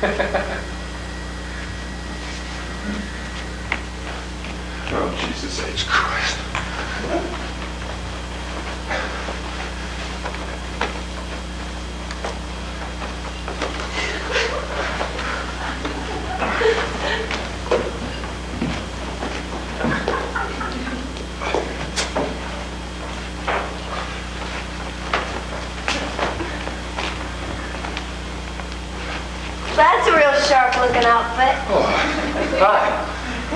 Oh, Jesus H. Christ. That's a real sharp-looking outfit. Oh, hi.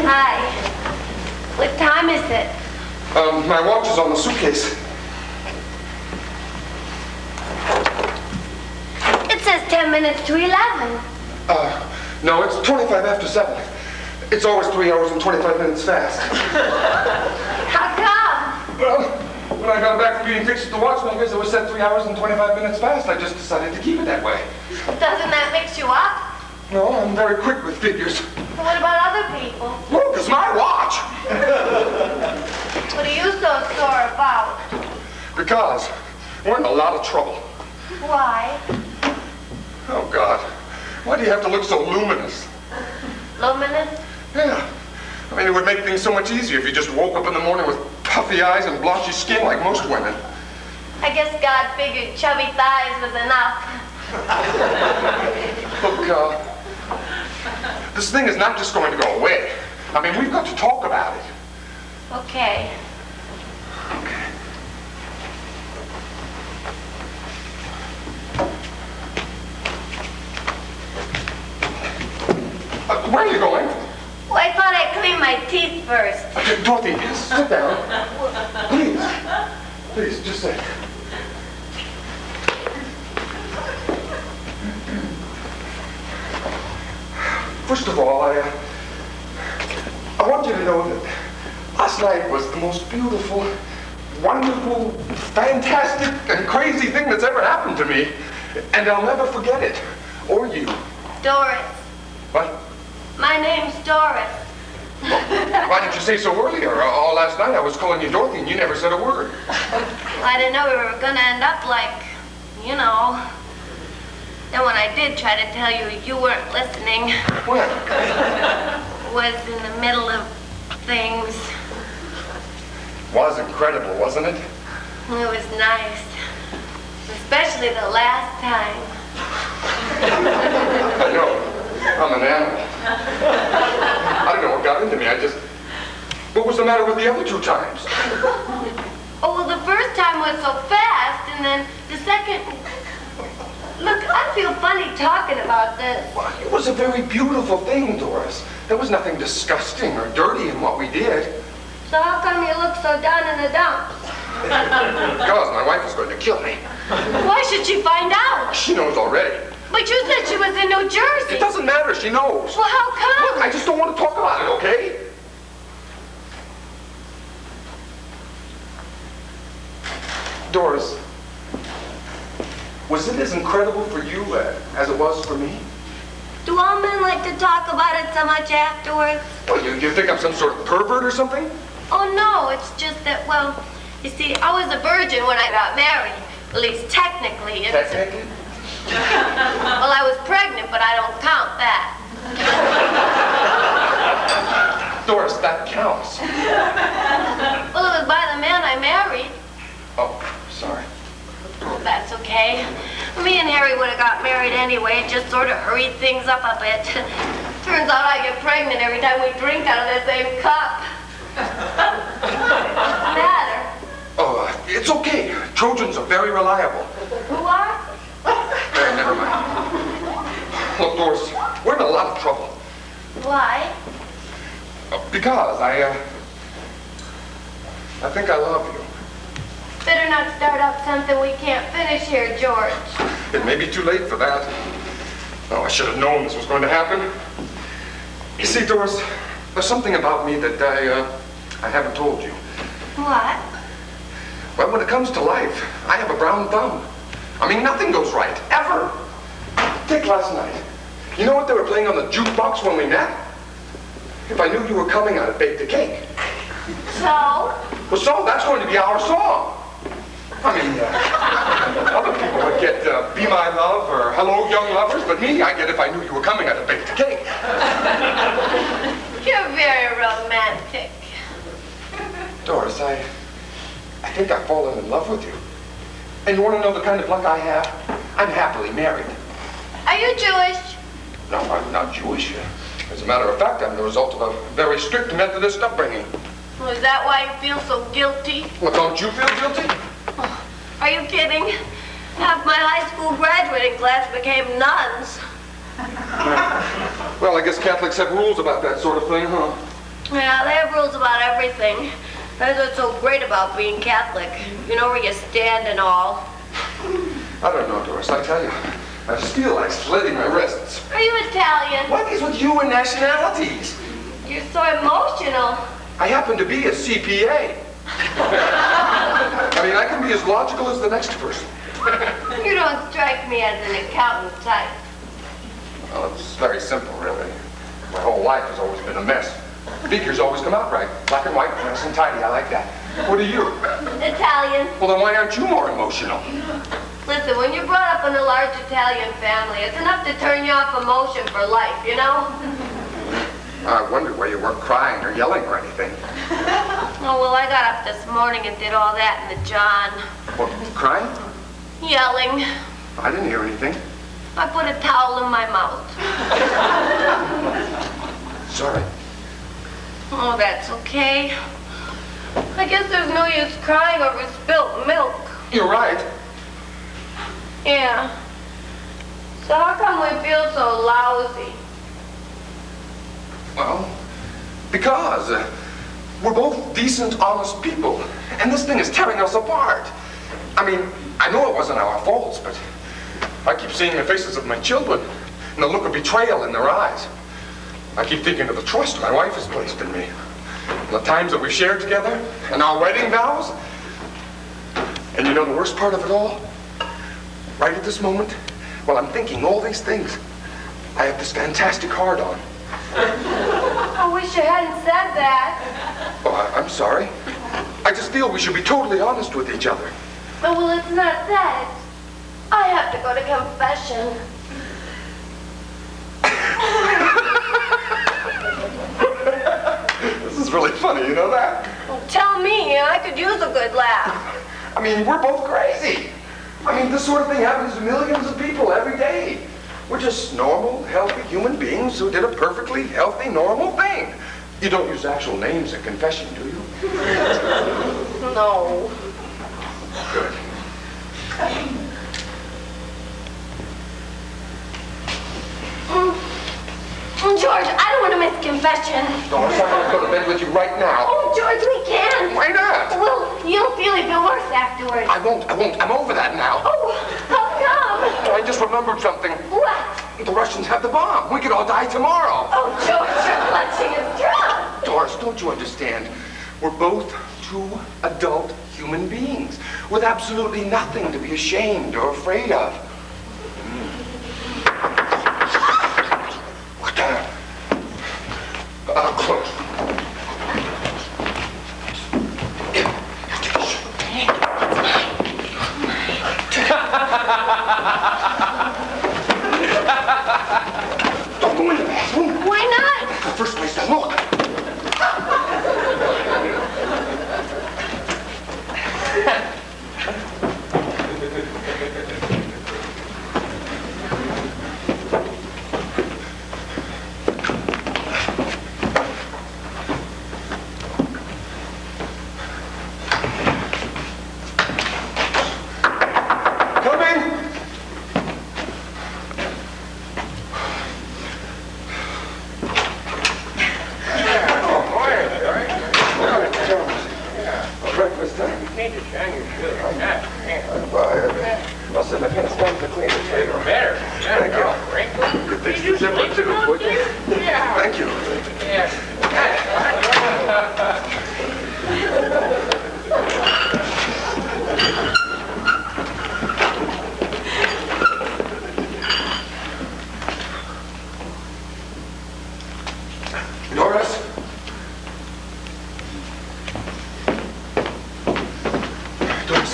Hi. What time is it? My watch is on the suitcase. It says 10 minutes to 11. No, it's 25 after 7. It's always 3 hours and 25 minutes fast. How come? Well, when I got back from being fixed at the watchmakers, it was set 3 hours and 25 minutes fast. I just decided to keep it that way. Doesn't that mix you up? No, I'm very quick with figures. What about other people? Look, it's my watch! What are you so sore about? Because we're in a lot of trouble. Why? Oh, God. Why do you have to look so luminous? Luminous? Yeah. I mean, it would make things so much easier if you just woke up in the morning with puffy eyes and blotchy skin like most women. I guess God figured chubby thighs was enough. Look, this thing is not just going to go away. I mean, we've got to talk about it. Okay. Okay. Where are you going? Well, I thought I'd clean my teeth first. Dorothy, sit down. Please. Please, just sit. First of all, I want you to know that last night was the most beautiful, wonderful, fantastic, and crazy thing that's ever happened to me. And I'll never forget it. Or you. Doris. What? My name's Doris. Why didn't you say so earlier? All last night I was calling you Dorothy and you never said a word. Well, I didn't know we were gonna end up like, you know. Then when I did try to tell you, you weren't listening. When? Was in the middle of things. Was incredible, wasn't it? It was nice. Especially the last time. I know. I'm an animal. I don't know what got into me. What was the matter with the other 2 times? Oh, well, the first time was so fast, and then the second... Look, I feel funny talking about this. Well, it was a very beautiful thing, Doris. There was nothing disgusting or dirty in what we did. So how come you look so down in the dumps? Because my wife is going to kill me. Why should she find out? She knows already. But you said she was in New Jersey. It doesn't matter. She knows. Well, how come? Look, I just don't want to talk about it, okay? Doris, was it as incredible for you as it was for me? Do all men like to talk about it so much afterwards? Well, you think I'm some sort of pervert or something? Oh, no, it's just that, well, you see, I was a virgin when I got married. At least technically. Technically? Well, I was pregnant, but I don't count that. Doris, that counts. Well, it was by the man I married. Oh, sorry. Oh, that's okay. Me and Harry would have got married anyway. It just sort of hurried things up a bit. Turns out I get pregnant every time we drink out of the same cup. What's the matter? Oh, it's okay. Trojans are very reliable. Who are? Never mind. Look, Doris, we're in a lot of trouble. Why? Because I think I love you. Better not start up something we can't finish here, George. It may be too late for that. Oh, I should have known this was going to happen. You see, Doris, there's something about me that I haven't told you. What? Well, when it comes to life, I have a brown thumb. I mean, nothing goes right, ever. Take last night. You know what they were playing on the jukebox when we met? If I knew you were coming, I'd have baked a cake. So? Well, so that's going to be our song. I mean, other people would get Be My Love or Hello, Young Lovers, but with me I get if I knew you were coming, I'd have baked a cake. You're very romantic. Doris, I think I've fallen in love with you. And you want to know the kind of luck I have? I'm happily married. Are you Jewish? No, I'm not Jewish. As a matter of fact, I'm the result of a very strict Methodist upbringing. Well, is that why you feel so guilty? Well, don't you feel guilty? Oh, are you kidding? Half my high school graduating class became nuns. Well, I guess Catholics have rules about that sort of thing, huh? Yeah, they have rules about everything. That's what's so great about being Catholic. You know where you stand and all. I don't know, Doris, I tell you. I just feel like slitting my wrists. Are you Italian? What is with you and nationalities? You're so emotional. I happen to be a CPA. I mean, I can be as logical as the next person. You don't strike me as an accountant type. Well, it's very simple, really. My whole life has always been a mess. Figures always come out right. Black and white, nice and tidy. I like that. What are you? Italian. Well, then why aren't you more emotional? Listen, when you're brought up in a large Italian family, it's enough to turn you off emotion for life, you know? I wondered why you weren't crying or yelling or anything. Oh, well, I got up this morning and did all that in the John. What, crying? Yelling. I didn't hear anything. I put a towel in my mouth. Sorry. Oh, that's okay. I guess there's no use crying over spilt milk. You're right. Yeah. So how come we feel so lousy? Well, because we're both decent, honest people, and this thing is tearing us apart. I mean, I know it wasn't our faults, but I keep seeing the faces of my children and the look of betrayal in their eyes. I keep thinking of the trust my wife has placed in me, and the times that we've shared together, and our wedding vows. And you know the worst part of it all? Right at this moment, while I'm thinking all these things, I have this fantastic hard-on. I wish you hadn't said that. Oh, I'm sorry. I just feel we should be totally honest with each other. Oh, well, it's not that. I have to go to confession. This is really funny, you know that? Well, tell me, I could use a good laugh. I mean, we're both crazy. I mean, this sort of thing happens to millions of people every day. We're just normal, healthy human beings who did a perfectly healthy, normal thing. You don't use actual names in confession, do you? No. Good. George, I don't want to miss confession. Doris, I want to go to bed with you right now. Oh, George, we can't. Why not? Well, you'll feel even worse afterwards. I won't. I'm over that now. Oh, how come? I just remembered something. What? The Russians have the bomb. We could all die tomorrow. Oh, George, you're clutching at straws. Doris, don't you understand? We're both two adult human beings with absolutely nothing to be ashamed or afraid of. What the? Close. Don't go in the bathroom. Why not? It's the first place to look.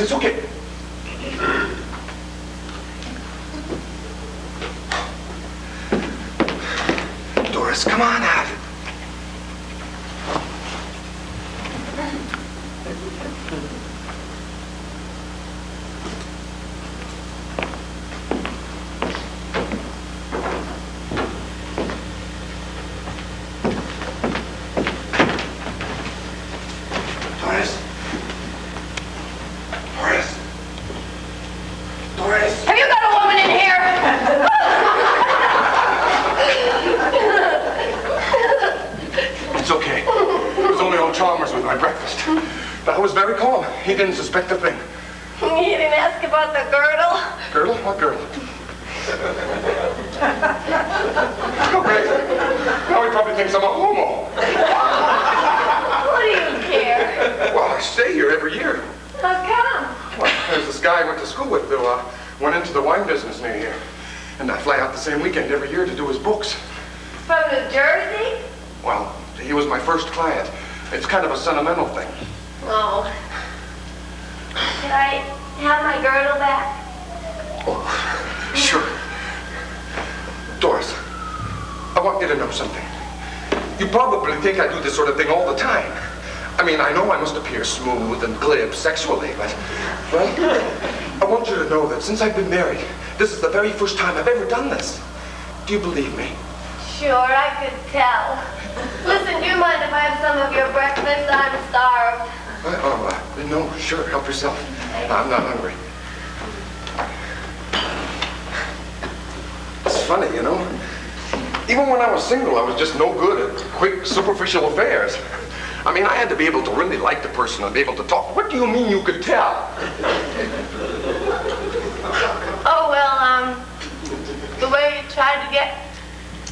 It's okay. Doris, come on out. Have you got a woman in here? It's okay. It was only old Chalmers with my breakfast. But I was very calm. He didn't suspect a thing. You didn't ask about the girdle? Girdle? What girdle? Oh, great. Now he probably thinks I'm a homo. What do you care? Well, I stay here every year. How come? Well, there's this guy I went to school with who went into the wine business near here. And I fly out the same weekend every year to do his books. From New Jersey? Well, he was my first client. It's kind of a sentimental thing. Oh. Can I have my girdle back? Oh, sure. Doris, I want you to know something. You probably think I do this sort of thing all the time. I mean, I know I must appear smooth and glib sexually, but, well, I want you to know that since I've been married, this is the very first time I've ever done this. Do you believe me? Sure, I could tell. Listen, do you mind if I have some of your breakfast? I'm starved. No, sure, help yourself. I'm not hungry. It's funny, you know? Even when I was single, I was just no good at quick, superficial affairs. I mean, I had to be able to really like the person and be able to talk. What do you mean you could tell? Oh, well, the way you tried to get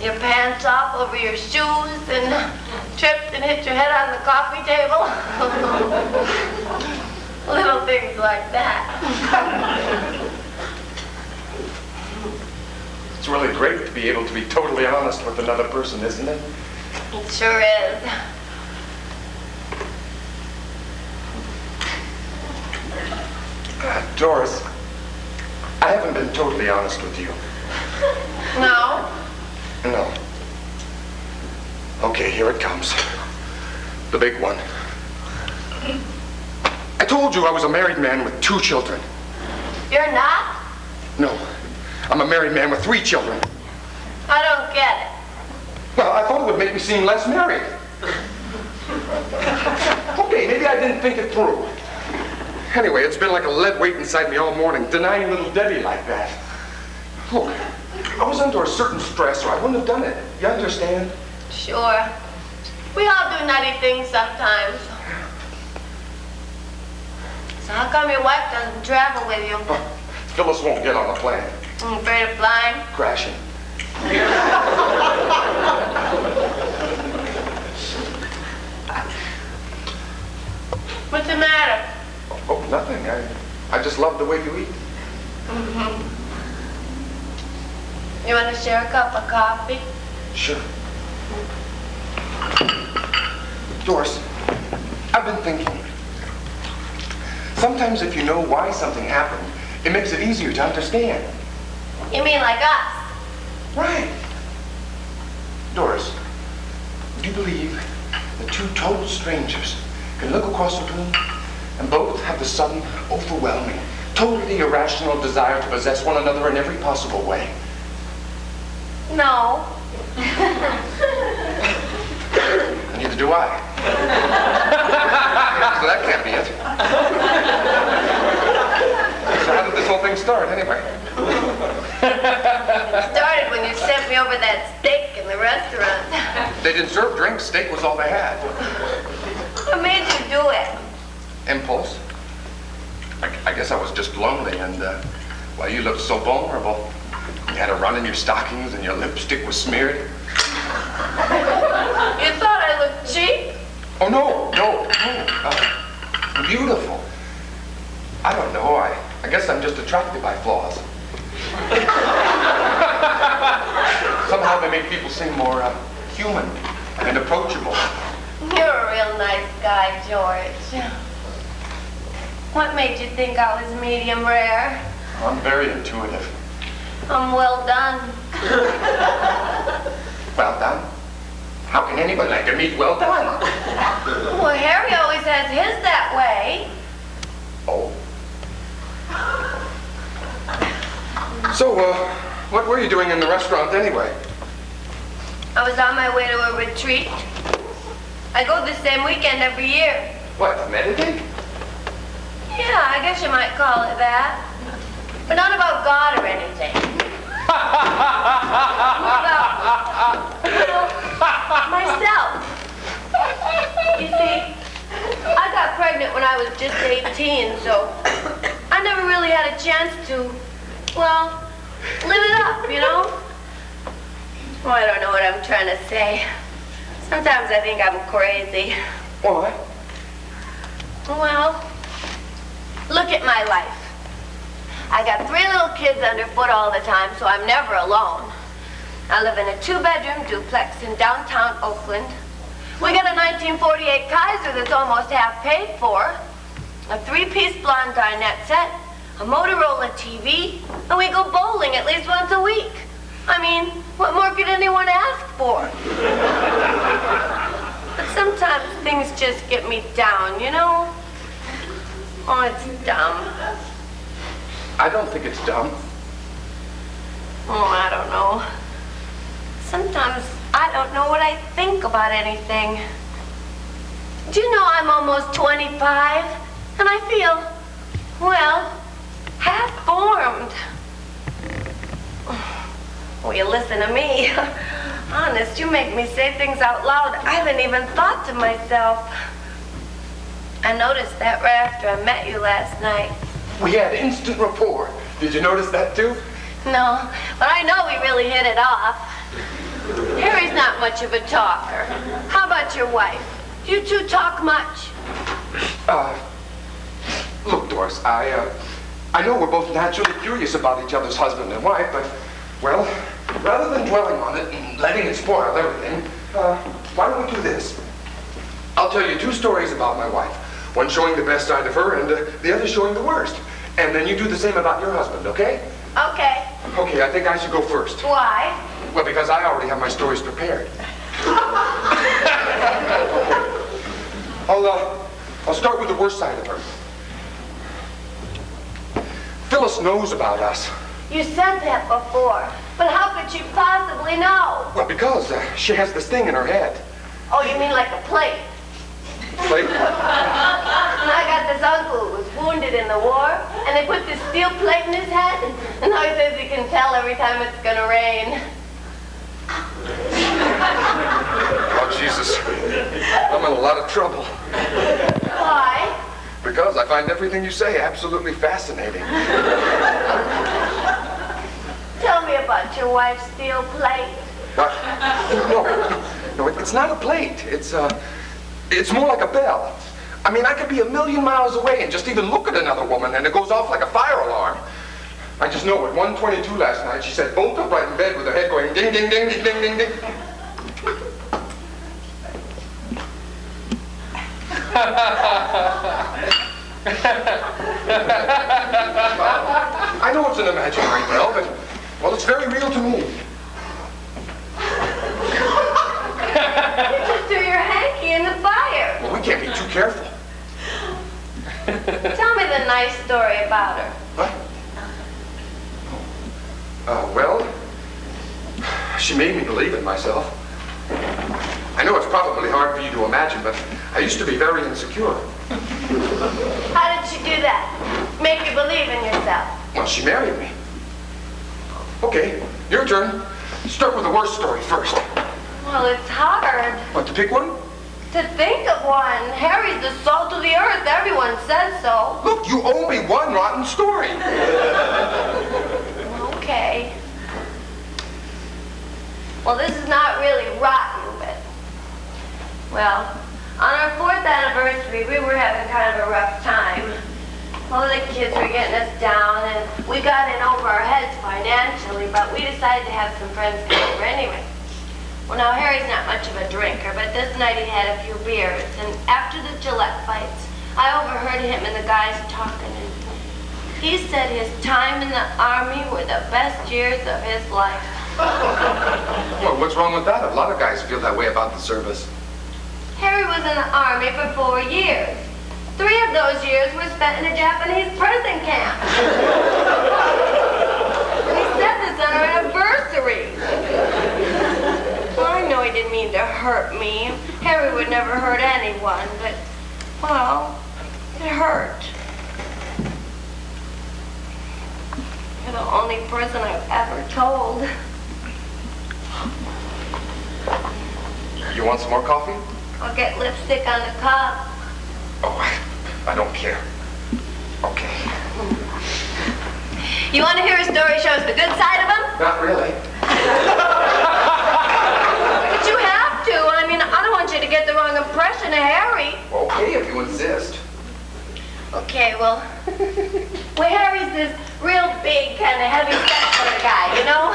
your pants off over your shoes and tripped and hit your head on the coffee table. Little things like that. It's really great to be able to be totally honest with another person, isn't it? It sure is. Doris, I haven't been totally honest with you. No? No. Okay, here it comes. The big one. I told you I was a married man with 2 children. You're not? No, I'm a married man with 3 children. I don't get it. Well, I thought it would make me seem less married. Okay, maybe I didn't think it through. Anyway, it's been like a lead weight inside me all morning, denying little Debbie like that. Look, I was under a certain stress or I wouldn't have done it. You understand? Sure. We all do nutty things sometimes. So how come your wife doesn't travel with you? Phyllis won't get on the plane. I'm afraid of flying? Crashing. What's the matter? Oh, nothing. I just love the way you eat. Mm-hmm. You want to share a cup of coffee? Sure. Doris, I've been thinking. Sometimes if you know why something happened, it makes it easier to understand. You mean like us? Right. Doris, do you believe that 2 total strangers can look across a room and both have the sudden, overwhelming, totally irrational desire to possess one another in every possible way? No. Neither do I. So that can't be it. So how did this whole thing start, anyway? It started when you sent me over that steak in the restaurant. They didn't serve drinks. Steak was all they had. What made you do it? Impulse. I guess I was just lonely, and well, you looked so vulnerable. You had a run in your stockings, and your lipstick was smeared. You thought I looked cheap? Oh, no. Beautiful. I don't know. I guess I'm just attracted by flaws. Somehow they make people seem more human and approachable. You're a real nice guy, George. What made you think I was medium rare? I'm very intuitive. I'm well done. Well done. How can anybody like their meat well done? Well, Harry always has his that way. Oh. So, what were you doing in the restaurant anyway? I was on my way to a retreat. I go the same weekend every year. What, meditate? Yeah, I guess you might call it that. But not about God or anything. About myself. You see, I got pregnant when I was just 18, so I never really had a chance to, well, live it up, you know? Oh, I don't know what I'm trying to say. Sometimes I think I'm crazy. Why? Well, look at my life. I got 3 little kids underfoot all the time, so I'm never alone. I live in a 2-bedroom duplex in downtown Oakland. We got a 1948 Kaiser that's almost half paid for, a 3-piece blonde dinette set, a Motorola TV, and we go bowling at least once a week. I mean, what more could anyone ask for? But sometimes things just get me down, you know? Oh, it's dumb. I don't think it's dumb. Oh, I don't know. Sometimes I don't know what I think about anything. Do you know I'm almost 25? And I feel, well, half-formed. Well, you listen to me. Honest, you make me say things out loud I haven't even thought to myself. I noticed that right after I met you last night. We had instant rapport. Did you notice that too? No, but I know we really hit it off. Harry's not much of a talker. How about your wife? Do you two talk much? Look, Doris, I know we're both naturally curious about each other's husband and wife, but, well, rather than dwelling on it and letting it spoil everything, why don't we do this? I'll tell you 2 stories about my wife. One showing the best side of her and the other showing the worst. And then you do the same about your husband, okay? Okay. Okay, I think I should go first. Why? Well, because I already have my stories prepared. I'll start with the worst side of her. Phyllis knows about us. You said that before, but how could she possibly know? Well, because she has this thing in her head. Oh, you mean like a plate? Plate? And I got this uncle who was wounded in the war, and they put this steel plate in his head, and now he says he can tell every time it's gonna rain. Oh, Jesus. I'm in a lot of trouble. Why? Because I find everything you say absolutely fascinating. Tell me about your wife's steel plate. What? No, it's not a plate. It's more like a bell. I mean, I could be 1,000,000 miles away and just even look at another woman and it goes off like a fire alarm. I just know at 1:22 last night, she sat bolt upright in bed with her head going ding, ding, ding, ding, ding, ding, ding. I know it's an imaginary bell, but, well, it's very real to me. You just threw your hanky in the fire. Well, we can't be too careful. Tell me the nice story about her. What? Well, she made me believe in myself. I know it's probably hard for you to imagine, but I used to be very insecure. How did she do that? Make you believe in yourself? Well, she married me. Okay, your turn. Start with the worst story first. Well, it's hard Want to pick one? to think of one. Harry's the salt of the earth. Everyone says so. Look, you owe me one rotten story. Okay. Well, this is not really rotten, but, well, on our 4th anniversary, we were having kind of a rough time. All the kids were getting us down, and we got in over our heads financially, but we decided to have some friends come over anyway. Well, now, Harry's not much of a drinker, but this night he had a few beers, and after the Gillette fights, I overheard him and the guys talking, and he said his time in the Army were the best years of his life. Well, what's wrong with that? A lot of guys feel that way about the service. Harry was in the Army for 4 years. 3 of those years were spent in a Japanese prison camp. He said this on our anniversary. Well, I know he didn't mean to hurt me. Harry would never hurt anyone, but, well, it hurt. You're the only person I've ever told. You want some more coffee? I'll get lipstick on the cup. Oh, I don't care. Okay. You want to hear a story shows the good side of him? Not really. But you have to. I mean, I don't want you to get the wrong impression of Harry. Okay, if you insist. Okay, well, Harry's this real big, kind of heavy set sort of guy, you know?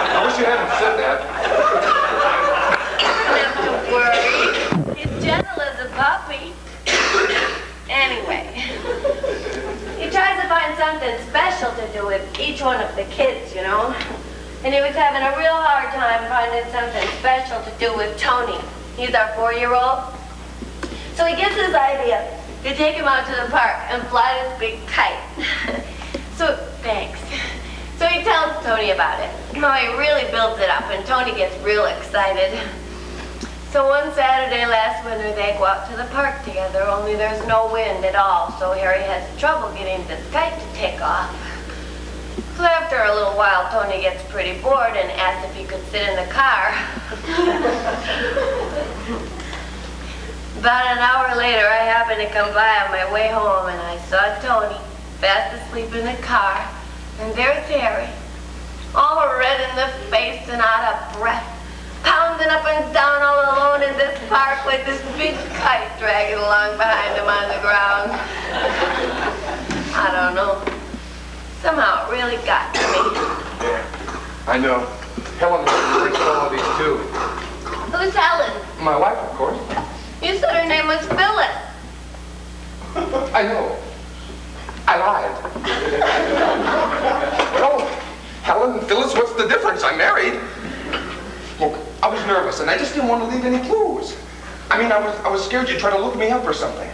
I wish you hadn't said that. You don't have to worry. He's gentle as a puppy. Anyway, he tries to find something special to do with each one of the kids, you know? And he was having a real hard time finding something special to do with Tony. He's our 4-year-old. So he gets this idea to take him out to the park and fly this big kite. Thanks. So he tells Tony about it. Oh, he really builds it up, and Tony gets real excited. So one Saturday last winter, they go out to the park together, only there's no wind at all, so Harry has trouble getting this kite to take off. So after a little while, Tony gets pretty bored and asks if he could sit in the car. About an hour later, I happened to come by on my way home, and I saw Tony fast asleep in the car, and there's Harry, all red in the face and out of breath, pounding up and down all alone in this park with this big kite dragging along behind him on the ground. I don't know. Somehow it really got to me. Yeah, I know. Helen brings qualities too. Who's Helen? My wife, of course. You said her name was Phyllis. I know. I lied. Well, Helen and Phyllis, what's the difference? I'm married. Look, I was nervous, and I just didn't want to leave any clues. I mean, I was scared you'd try to look me up or something.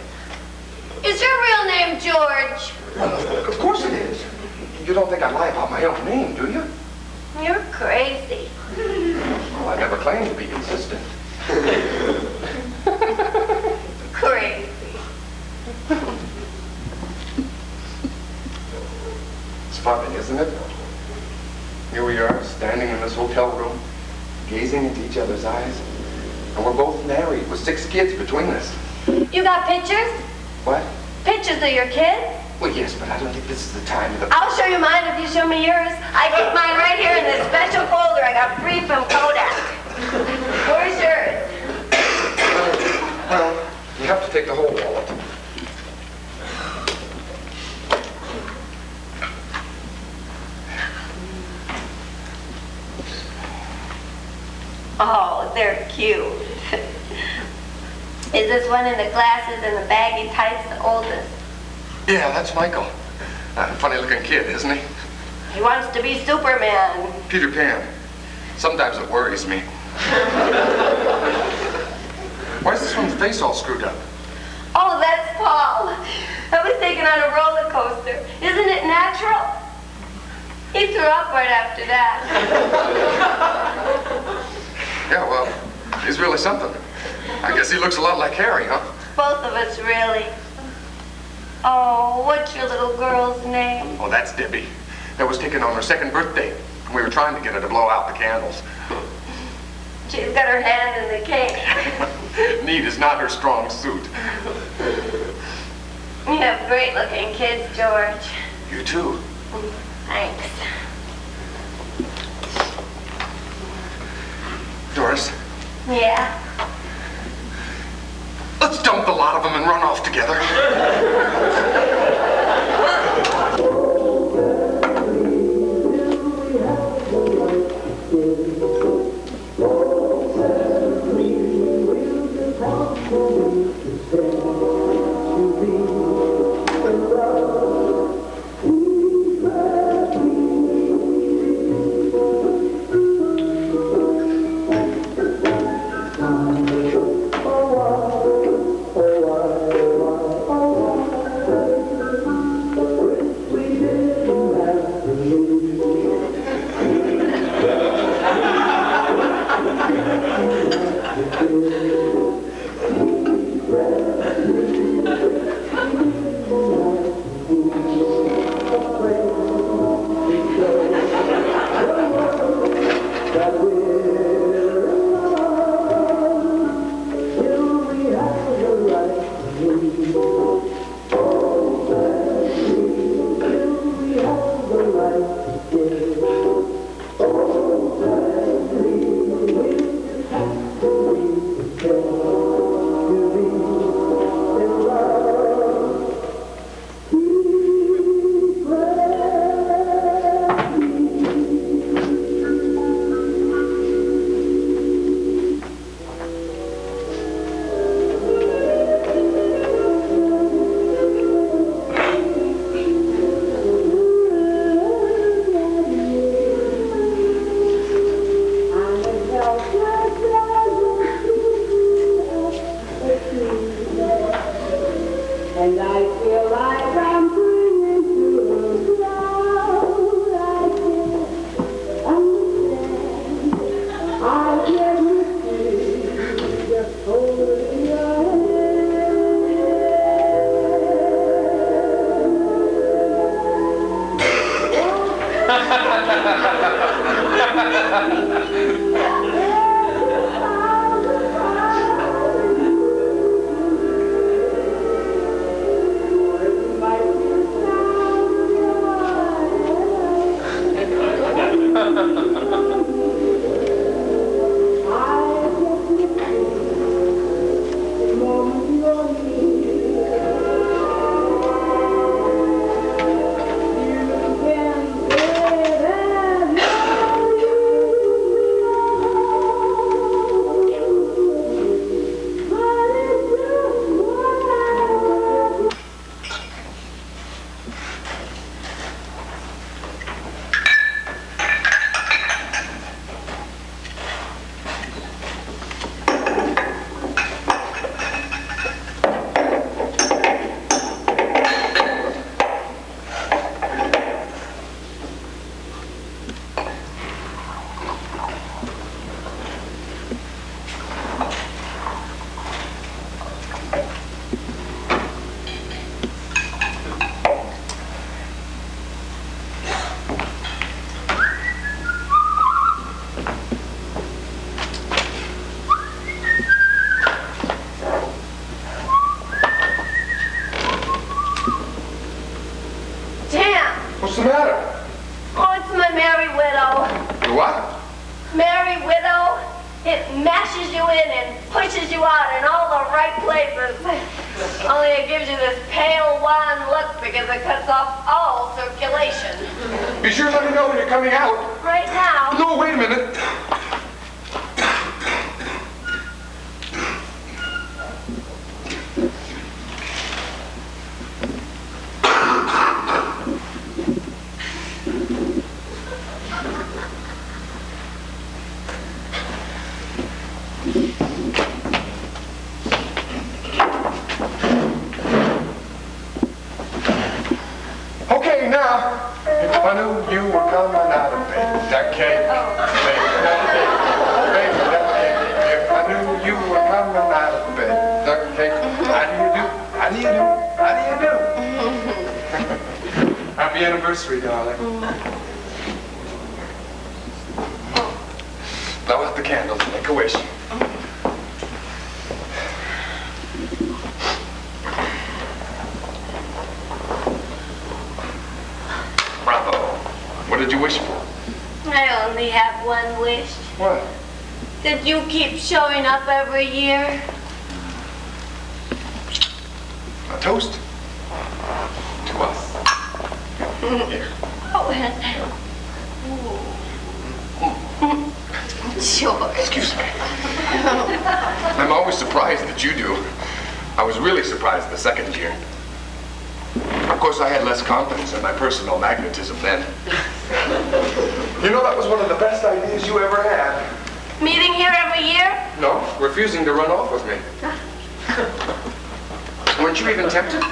Is your real name George? Of course it is. You don't think I lie about my own name, do you? You're crazy. Well, I never claimed to be consistent. Crazy. It's funny, isn't it? Here we are, standing in this hotel room, gazing into each other's eyes, and we're both married with 6 kids between us. You got pictures? What? Pictures of your kids? Well, yes, but I don't think this is the time of the... I'll show you mine if you show me yours. I keep mine right here in this special folder I got free from Kodak. Where's yours? Well, you have to take the whole wallet. Oh, they're cute. Is this one in the glasses and the baggy tights the oldest? Yeah, that's Michael. Funny-looking kid, isn't he? He wants to be Superman. Peter Pan. Sometimes it worries me. Why is this one's face all screwed up? Oh, that's Paul. I was taken on a roller coaster. Isn't it natural? He threw up right after that. Yeah, well, he's really something. I guess he looks a lot like Harry, huh? Both of us, really. Oh, what's your little girl's name? Oh, that's Debbie. That was taken on her 2nd birthday. We were trying to get her to blow out the candles. She's got her hand in the cake. Neat is not her strong suit. You have great-looking kids, George. You too. Thanks. Doris, Yeah? let's dump the lot of them and run off together. What's the matter? Oh, it's my Merry Widow. Your what? Merry Widow. It mashes you in and pushes you out in all the right places. Only it gives you this pale, wan look because it cuts off all circulation. Be sure to let me know when you're coming out. Right now. No, wait a minute. Okay, now, if I knew you were coming out of bed, that cake, baby, that cake, baby, that cake. If I knew you were coming out of bed, that cake. How do you do? How do you do? How do you do? Happy anniversary, darling. Blow out the candles, make a wish. Bravo. What did you wish for? I only have one wish. What? That you keep showing up every year. A toast? To us. Here. Oh, sure. Excuse me. I'm always surprised that you do. I was really surprised the second year. Of course, I had less confidence in my personal magnetism then. You know, that was one of the best ideas you ever had. Meeting here every year? No, refusing to run off with me. Weren't you even tempted?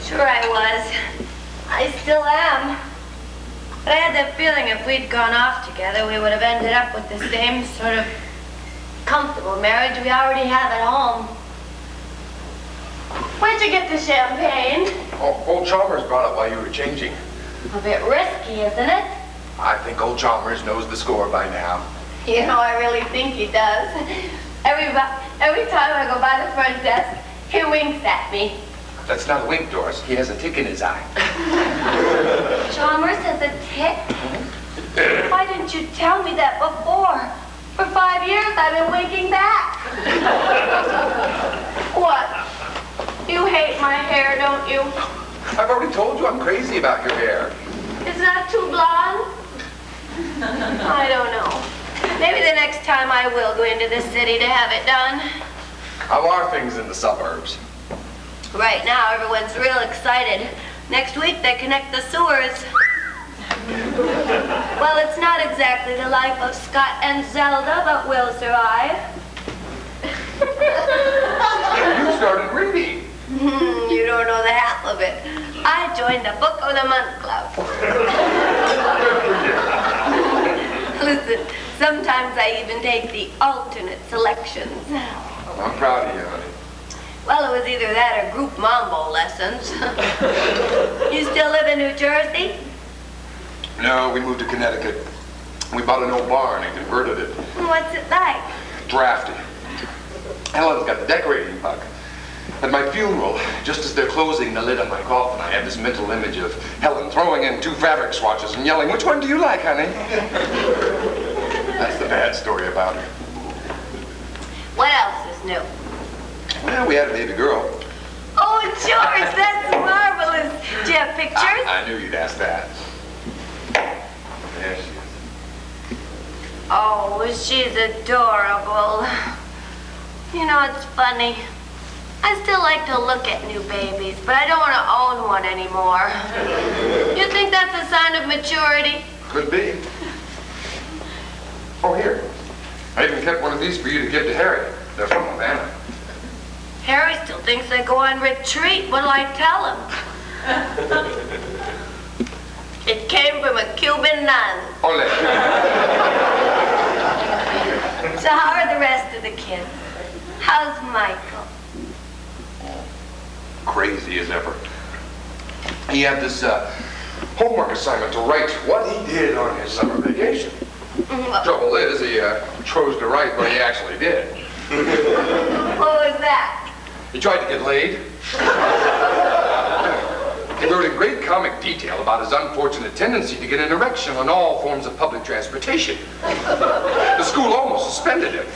Sure I was. I still am. But I had that feeling if we'd gone off together, we would have ended up with the same sort of comfortable marriage we already have at home. Where'd you get the champagne? Oh, old Chalmers brought it while you were changing. A bit risky, isn't it? I think old Chalmers knows the score by now. You know, I really think he does. Every time I go by the front desk, he winks at me. That's not a wink, Doris. He has a tick in his eye. Chalmers has a tick? Why didn't you tell me that before? For 5 years, I've been winking back. What? You hate my hair, don't you? I've already told you I'm crazy about your hair. It's not too blonde? I don't know. Maybe the next time I will go into the city to have it done. How are things in the suburbs? Right now, everyone's real excited. Next week, they connect the sewers. Well, it's not exactly the life of Scott and Zelda, but we'll survive. You started reading. You don't know the half of it. I joined the Book of the Month Club. Listen, sometimes I even take the alternate selections. I'm proud of you, honey. Well, it was either that or group mambo lessons. You still live in New Jersey? No, we moved to Connecticut. We bought an old barn and converted it. What's it like? Drafty. Helen's got the decorating bug. At my funeral, just as they're closing the lid on my coffin, I had this mental image of Helen throwing in 2 fabric swatches and yelling, "Which one do you like, honey?" That's the bad story about her. What else is new? Well, we had a baby girl. Oh, George, that's marvelous. Do you have pictures? I knew you'd ask that. There she is. Oh, she's adorable. You know, it's funny. I still like to look at new babies, but I don't want to own one anymore. You think that's a sign of maturity? Could be. Oh, here. I even kept one of these for you to give to Harry. They're from Havana. Harry still thinks I go on retreat. What'll I tell him? It came from a Cuban nun. Ole. So how are the rest of the kids? How's Michael? Crazy as ever. He had this homework assignment to write what he did on his summer vacation. Trouble is, he chose to write what he actually did. What was that? He tried to get laid. He wrote in great comic detail about his unfortunate tendency to get an erection on all forms of public transportation. The school almost suspended him.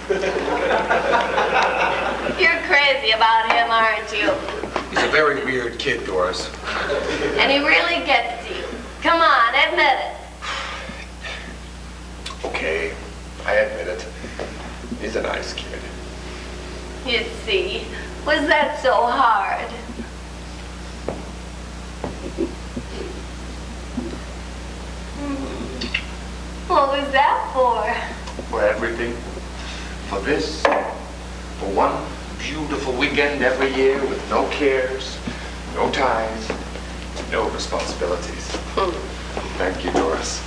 You're crazy about him, aren't you? He's a very weird kid, Doris. And he really gets to you. Come on, admit it. Okay, I admit it. He's a nice kid. You see, was that so hard? What was that for? For everything. For this. For one beautiful weekend every year with no cares, no ties, no responsibilities. Thank you, Doris.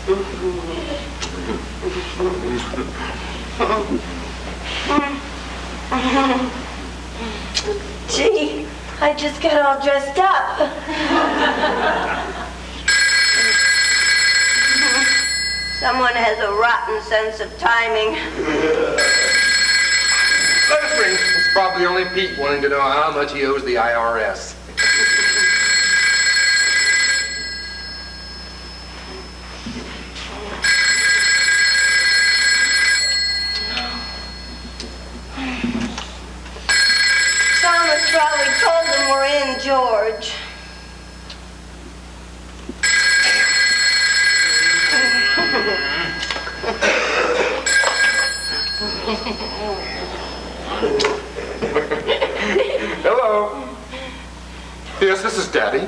Gee, I just got all dressed up. Someone has a rotten sense of timing. Let it ring. It's probably only Pete wanting to know how much he owes the IRS. Thomas probably told him we're in, George. Hello. Yes, this is Daddy.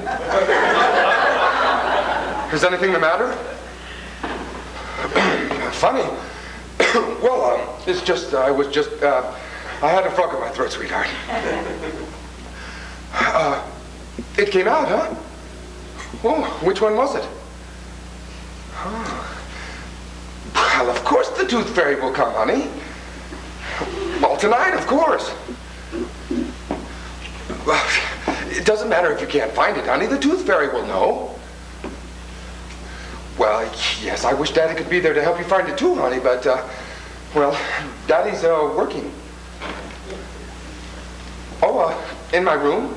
Is anything the matter? Funny. Well, it's just, I had a frog in my throat, sweetheart. It came out, huh? Oh, which one was it? Oh. Well, of course the tooth fairy will come, honey. Well, tonight, of course. Well, it doesn't matter if you can't find it, honey. The tooth fairy will know. Well, yes, I wish Daddy could be there to help you find it too, honey, but, well, Daddy's, working. Oh, in my room?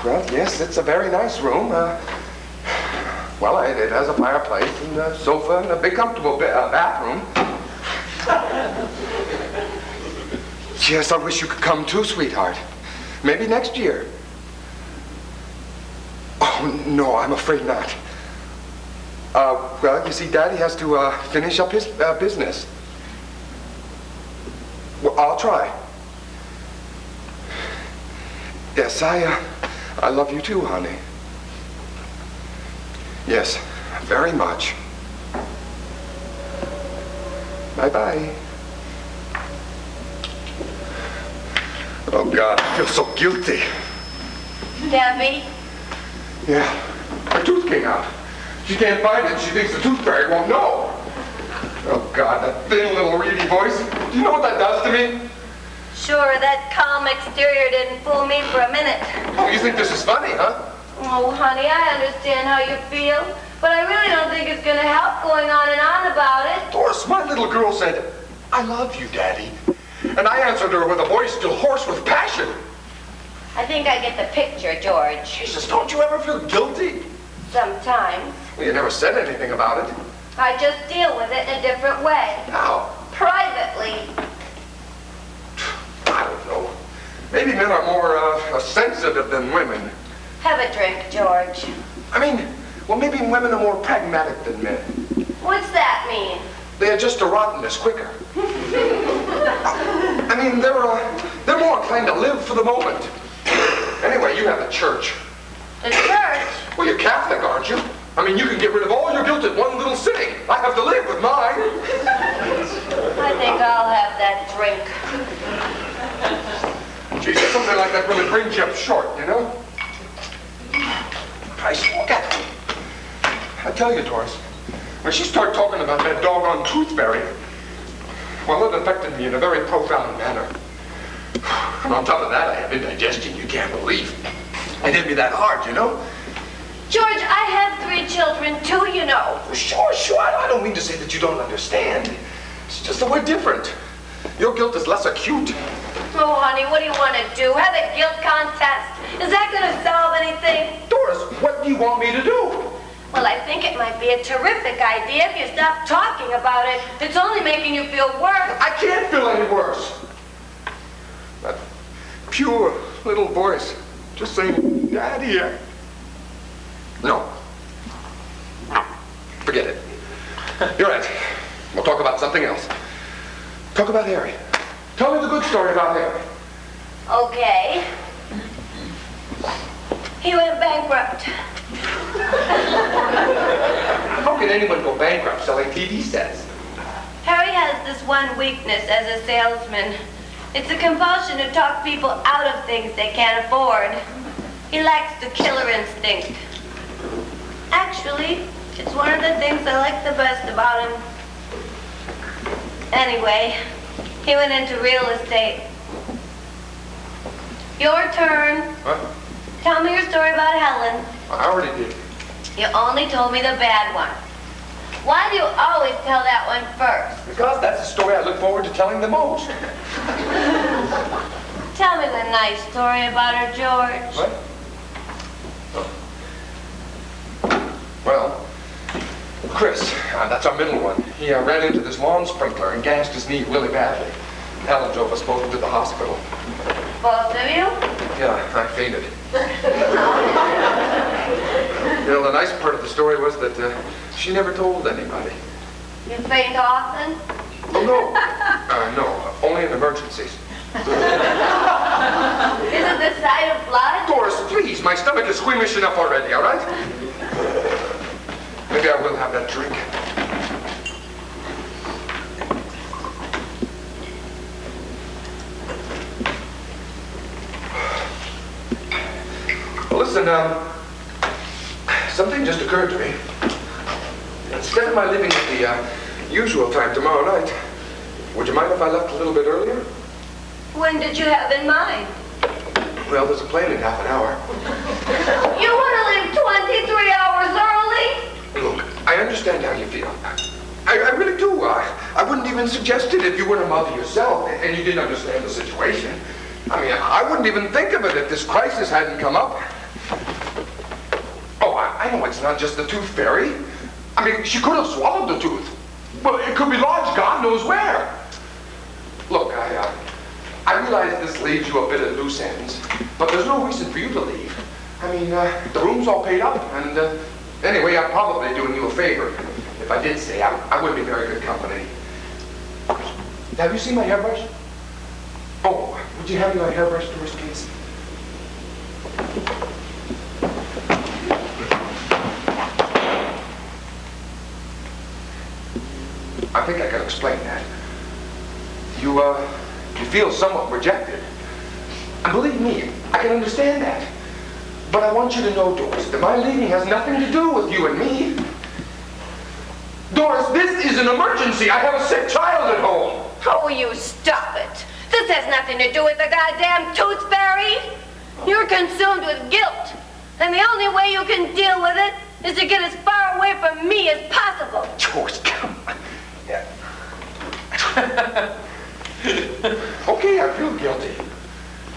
Well, yes, it's a very nice room. Well, it has a fireplace and a sofa and a big comfortable bathroom. Yes, I wish you could come too, sweetheart. Maybe next year. Oh, no, I'm afraid not. Well, you see, Daddy has to finish up his business. Well, I'll try. Yes, I love you too, honey. Yes, very much. Bye-bye. Oh, God, I feel so guilty. Debbie? Yeah, her tooth came out. She can't find it. She thinks the tooth fairy won't know. Oh, God, that thin little reedy voice. Do you know what that does to me? Sure, that calm exterior didn't fool me for a minute. Oh, you think this is funny, huh? Oh, honey, I understand how you feel. But I really don't think it's gonna help going on and on about it. Doris, my little girl said, "I love you, Daddy." And I answered her with a voice still hoarse with passion. I think I get the picture, George. Jesus, don't you ever feel guilty? Sometimes. Well, you never said anything about it. I just deal with it in a different way. How? Privately. I don't know. Maybe men are more sensitive than women. Have a drink, George. I mean, well, maybe women are more pragmatic than men. What's that mean? They adjust to rottenness quicker. I mean, they're more inclined to live for the moment. Anyway, you have the church. The church? Well, you're Catholic, aren't you? I mean, you can get rid of all your guilt at one little sitting. I have to live with mine. I think I'll have that drink. Jesus, something like that really brings you up short, you know? Christ, look at her. I tell you, Doris, when she started talking about that doggone tooth fairy, well, it affected me in a very profound manner. And on top of that, I have indigestion you can't believe. It hit me that hard, you know? George, I have 3 children too, you know. Sure. I don't mean to say that you don't understand. It's just that we're different. Your guilt is less acute. Oh, honey, what do you want to do? Have a guilt contest? Is that going to solve anything? Doris, what do you want me to do? Well, I think it might be a terrific idea if you stop talking about it. It's only making you feel worse. I can't feel any worse. That pure little voice just saying, Daddy. No. Forget it. You're right. We'll talk about something else. Talk about Harry. Tell me the good story about Harry. Okay. He went bankrupt. How can anyone go bankrupt selling TV sets? Harry has this one weakness as a salesman. It's a compulsion to talk people out of things they can't afford. He lacks the killer instinct. Actually, it's one of the things I like the best about him. Anyway, he went into real estate. Your turn. What? Tell me your story about Helen. I already did. You only told me the bad one. Why do you always tell that one first? Because that's the story I look forward to telling the most. Tell me the nice story about her, George. What? Oh. Well, Chris, that's our middle one. He ran into this lawn sprinkler and gashed his knee really badly. Helen drove us both to the hospital. Both of you? Yeah, I fainted. You know, the nice part of the story was that she never told anybody. You faint often? Oh, no. No, only in emergencies. Is it the sight of blood? Doris, please, my stomach is squeamish enough already, all right? Maybe I will have that drink. Well, listen, something just occurred to me. Instead of my leaving at the usual time tomorrow night, would you mind if I left a little bit earlier? When did you have in mind? Well, there's a plane in half an hour. You want to leave 23 hours early? Look, I understand how you feel. I really do. I wouldn't even suggest it if you weren't a mother yourself and you didn't understand the situation. I mean, I wouldn't even think of it if this crisis hadn't come up. Oh, I know it's not just the tooth fairy. I mean, she could have swallowed the tooth. Well, it could be lodged God knows where. Look, I realize this leaves you a bit at loose ends, but there's no reason for you to leave. I mean, the room's all paid up, and anyway, I'm probably doing you a favor. If I did stay, I wouldn't be very good company. Have you seen my hairbrush? Oh, would you hand me my hairbrush, Doris, please? I think I can explain that. You feel somewhat rejected. And believe me, I can understand that. But I want you to know, Doris, that my leaving has nothing to do with you and me. Doris, this is an emergency. I have a sick child at home. Oh, you stop it. This has nothing to do with the goddamn tooth fairy. You're consumed with guilt. And the only way you can deal with it is to get as far away from me as possible. George, come on. Yeah. Okay, I feel guilty.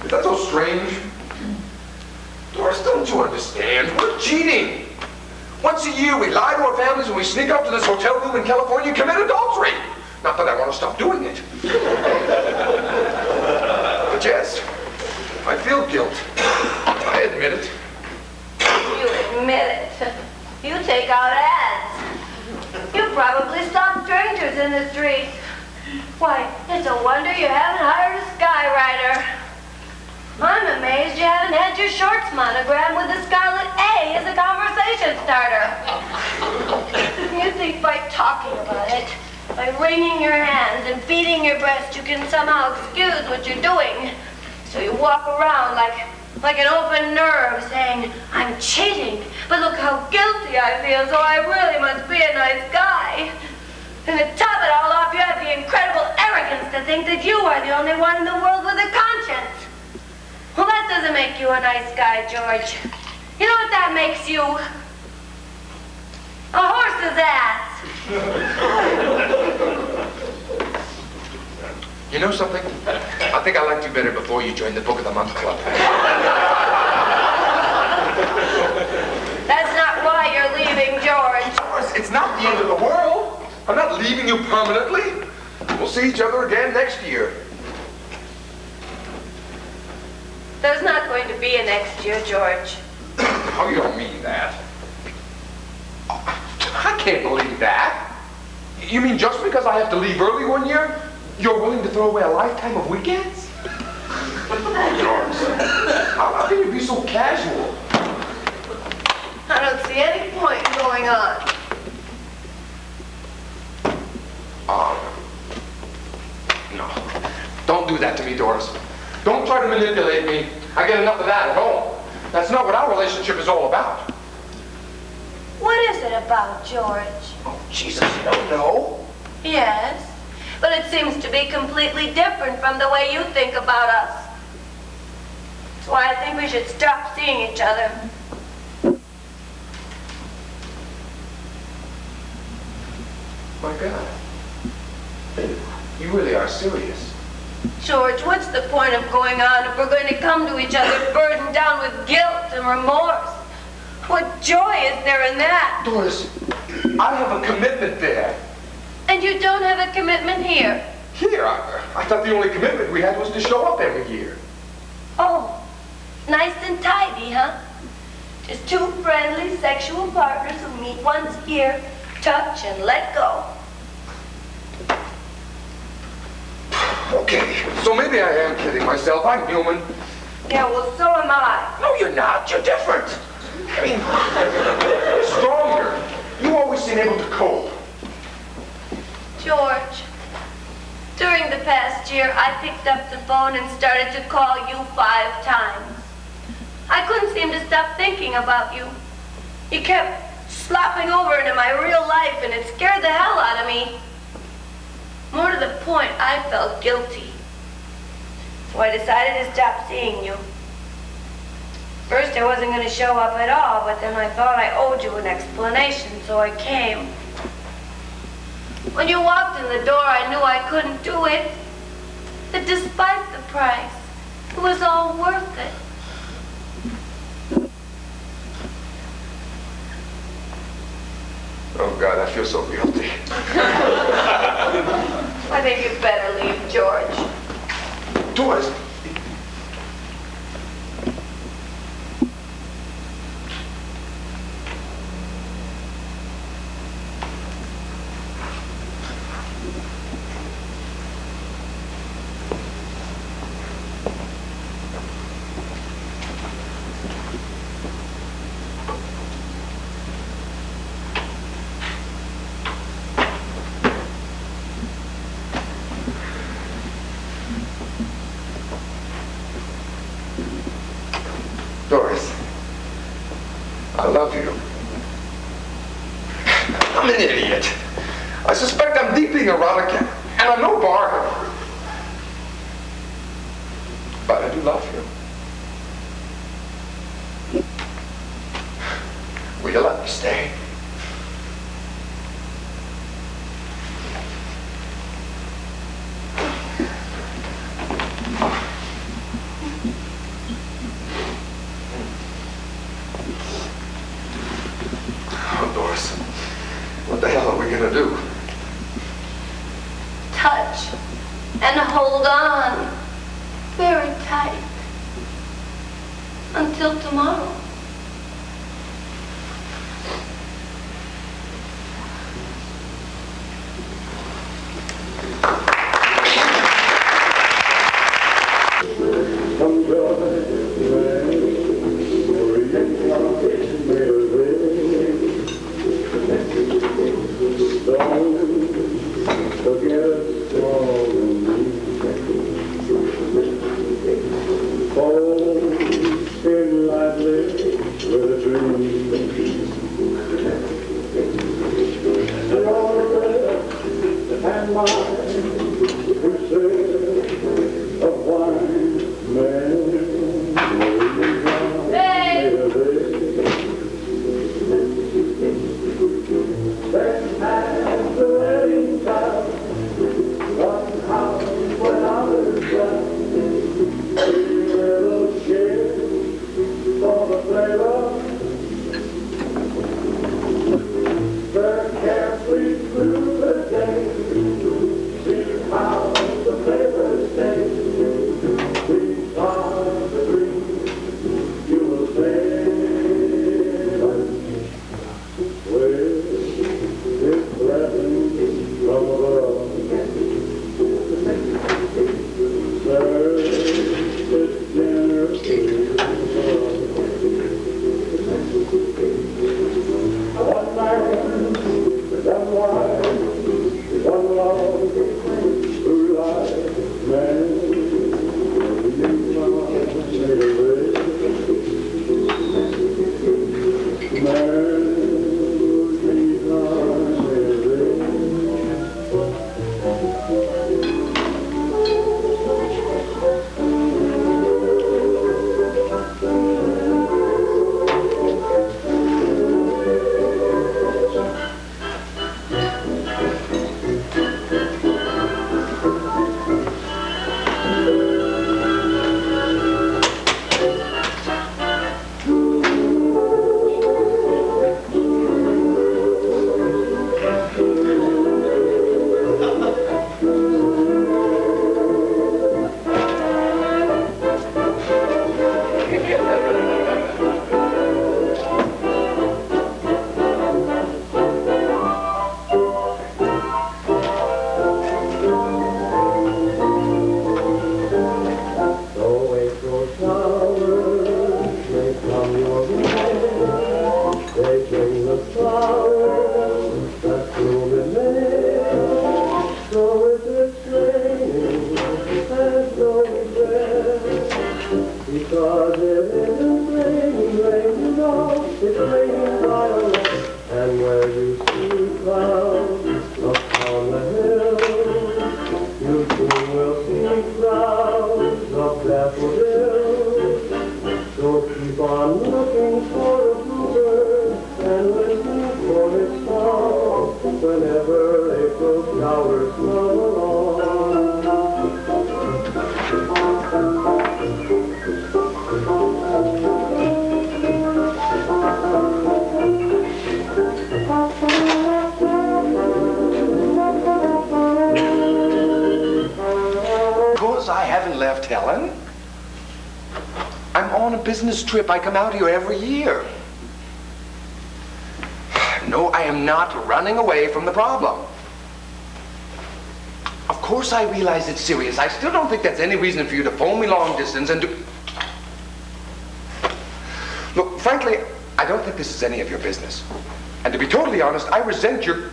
Is that so strange? Doris, don't you understand? We're cheating. Once a year, we lie to our families and we sneak up to this hotel room in California and commit adultery. Not that I want to stop doing it. But yes, I feel guilt. I admit it. You admit it. You take out ads. You probably stop strangers in the street. Why, it's a wonder you haven't hired a skywriter. I'm amazed you haven't had your shorts monogrammed with a scarlet A as a conversation starter. You think by talking about it, by wringing your hands and beating your breast, you can somehow excuse what you're doing. So you walk around like an open nerve saying, I'm cheating, but look how guilty I feel, so I really must be a nice guy. And to top it all off, you have the incredible arrogance to think that you are the only one in the world with a conscience. Well, that doesn't make you a nice guy, George. You know what that makes you? A horse's ass. You know something? I think I liked you better before you joined the Book of the Month Club. That's not why you're leaving, George. Doris, it's not the end of the world. I'm not leaving you permanently. We'll see each other again next year. There's not going to be a next year, George. Oh, you don't mean that. I can't believe that. You mean just because I have to leave early one year, you're willing to throw away a lifetime of weekends? Doris, how can you be so casual? I don't see any point in going on. No. Don't do that to me, Doris. Don't try to manipulate me. I get enough of that at home. That's not what our relationship is all about. What is it about, George? Oh, Jesus, you don't know. Yes, but it seems to be completely different from the way you think about us. That's why I think we should stop seeing each other. My God. You really are serious. George, what's the point of going on if we're going to come to each other burdened down with guilt and remorse? What joy is there in that? Doris, I have a commitment there. And you don't have a commitment here? Here? I thought the only commitment we had was to show up every year. Oh, nice and tidy, huh? Just two friendly sexual partners who meet once a year, touch and let go. Okay, so maybe I am kidding myself. I'm human. Yeah, well, so am I. No, you're not. You're different. I mean, you're stronger. You always seem able to cope. George, during the past year, I picked up the phone and started to call you 5 times. I couldn't seem to stop thinking about you. You kept slopping over into my real life, and it scared the hell out of me. More to the point, I felt guilty. So I decided to stop seeing you. First, I wasn't going to show up at all, but then I thought I owed you an explanation, so I came. When you walked in the door, I knew I couldn't do it. That despite the price, it was all worth it. Oh, God, I feel so guilty. I think you'd better leave, George. Doris. Doris, I love you. I'm an idiot. I suspect I'm deeply neurotic, and I'm no bargain. But I do love you. Will you let me stay? Oh, Doris, what the hell are we gonna do? Touch and hold on very tight until tomorrow. Trip. I come out here every year. No, I am not running away from the problem. Of course I realize it's serious. I still don't think that's any reason for you to phone me long distance and do... Look, frankly, I don't think this is any of your business. And to be totally honest, I resent your...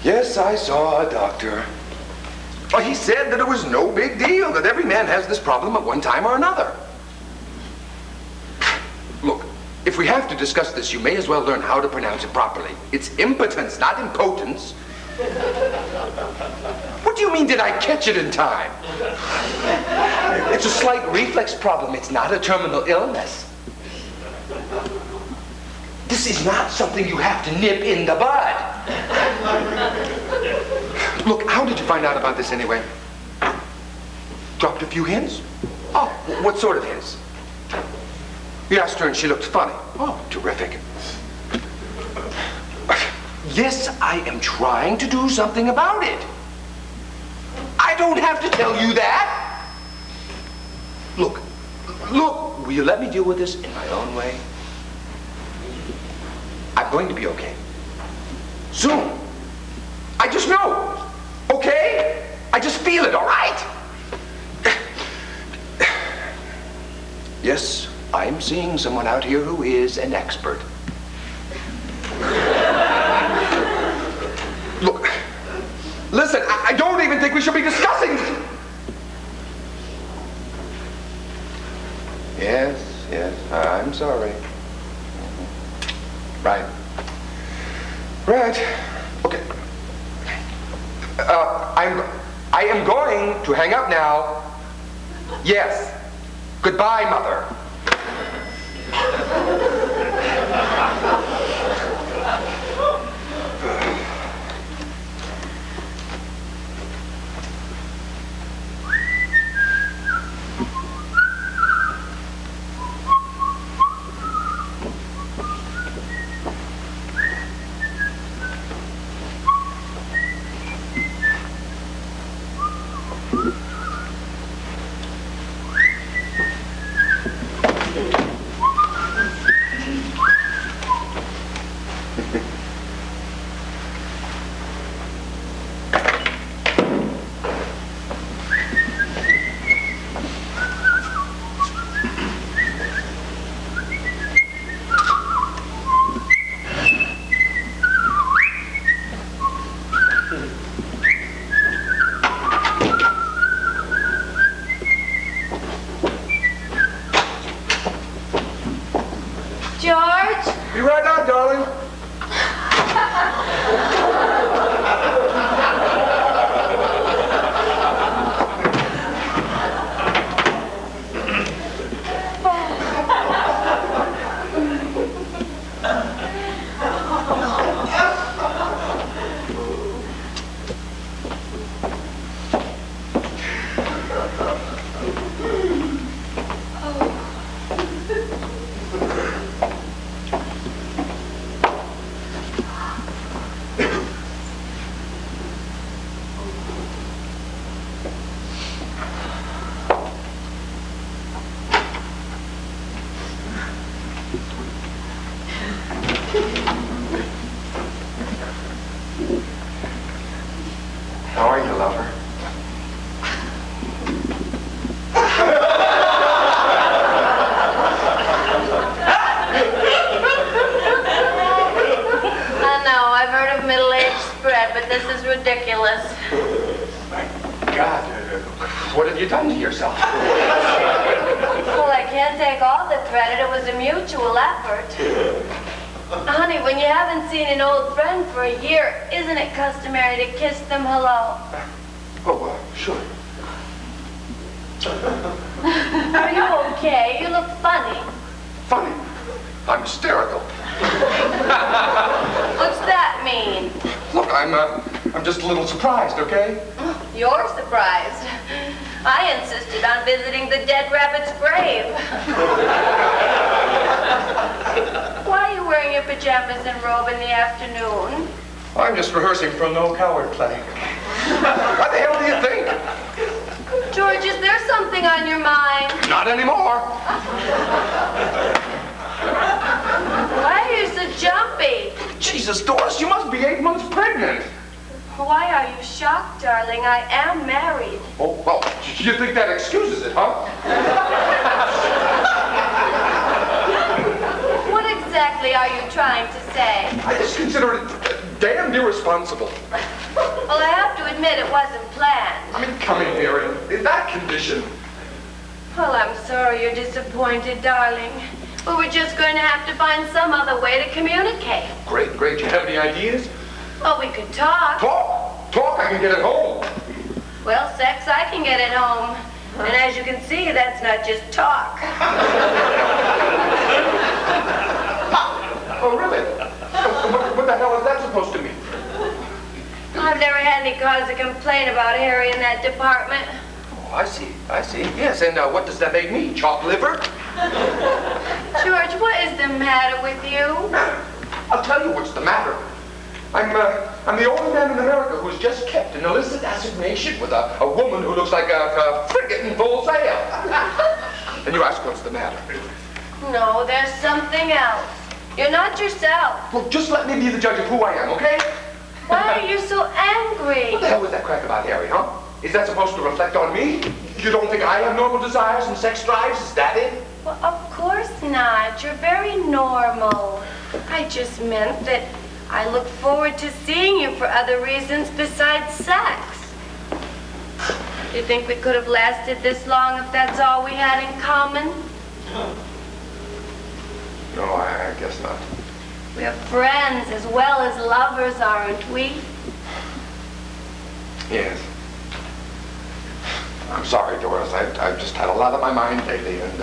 Yes, I saw a doctor. Well, he said that it was no big deal, that every man has this problem at one time or another. Look, if we have to discuss this, you may as well learn how to pronounce it properly. It's impotence, not impotence. What do you mean, did I catch it in time? It's a slight reflex problem. It's not a terminal illness. This is not something you have to nip in the bud. Look, how did you find out about this anyway? Dropped a few hints? Oh, what sort of hints? You asked her and she looked funny. Oh, terrific. Yes, I am trying to do something about it. I don't have to tell you that. Look, will you let me deal with this in my own way? I'm going to be okay. Soon. I just know. Okay? I just feel it, all right? Yes, I'm seeing someone out here who is an expert. Look, listen, I don't even think we should be discussing this. Yes, I'm sorry. Right. Okay. I am going to hang up now. Yes. Goodbye, Mother. Be right out, darling. How are you, lover? I know, I've heard of middle-aged spread, but this is ridiculous. My God, what have you done to yourself? Well, I can't take all the credit. It was a mutual effort. Honey, when you haven't seen an old friend for a year, isn't it customary to kiss them hello? Oh, sure. Are you okay? You look funny. Funny. I'm hysterical. What's that mean? Look, I'm just a little surprised, okay? You're surprised. I insisted on visiting the dead rabbit's grave. Why are you wearing your pajamas and robe in the afternoon? I'm just rehearsing for a no-coward play. What the hell do you think? George, is there something on your mind? Not anymore. Why are you so jumpy? Jesus, Doris, you must be 8 months pregnant. Why are you shocked, darling? I am married. Oh, well, you think that excuses it, huh? What exactly are you trying to say? I just consider it damned irresponsible. Well, I have to admit it wasn't planned. I mean, coming here in that condition. Well, I'm sorry you're disappointed, darling. But we're just going to have to find some other way to communicate. Great. You have any ideas? Oh, we could talk. Talk, I can get it home. Well, sex, I can get it home. And as you can see, that's not just talk. Oh, really? What the hell is that supposed to mean? I've never had any cause to complain about Harry in that department. Oh, I see. Yes, and what does that make me? Chopped liver? George, what is the matter with you? I'll tell you what's the matter. I'm the only man in America who's just kept an illicit assignation with a woman who looks like a frigate in full sail. And you ask what's the matter? No, there's something else. You're not yourself. Well, just let me be the judge of who I am, okay? Why are you so angry? What the hell was that crap about Harry, huh? Is that supposed to reflect on me? You don't think I have normal desires and sex drives? Is that it? Well, of course not. You're very normal. I just meant that I look forward to seeing you for other reasons besides sex. Do you think we could have lasted this long if that's all we had in common? No, I guess not. We're friends as well as lovers, aren't we? Yes. I'm sorry, Doris. I've just had a lot on my mind lately, and,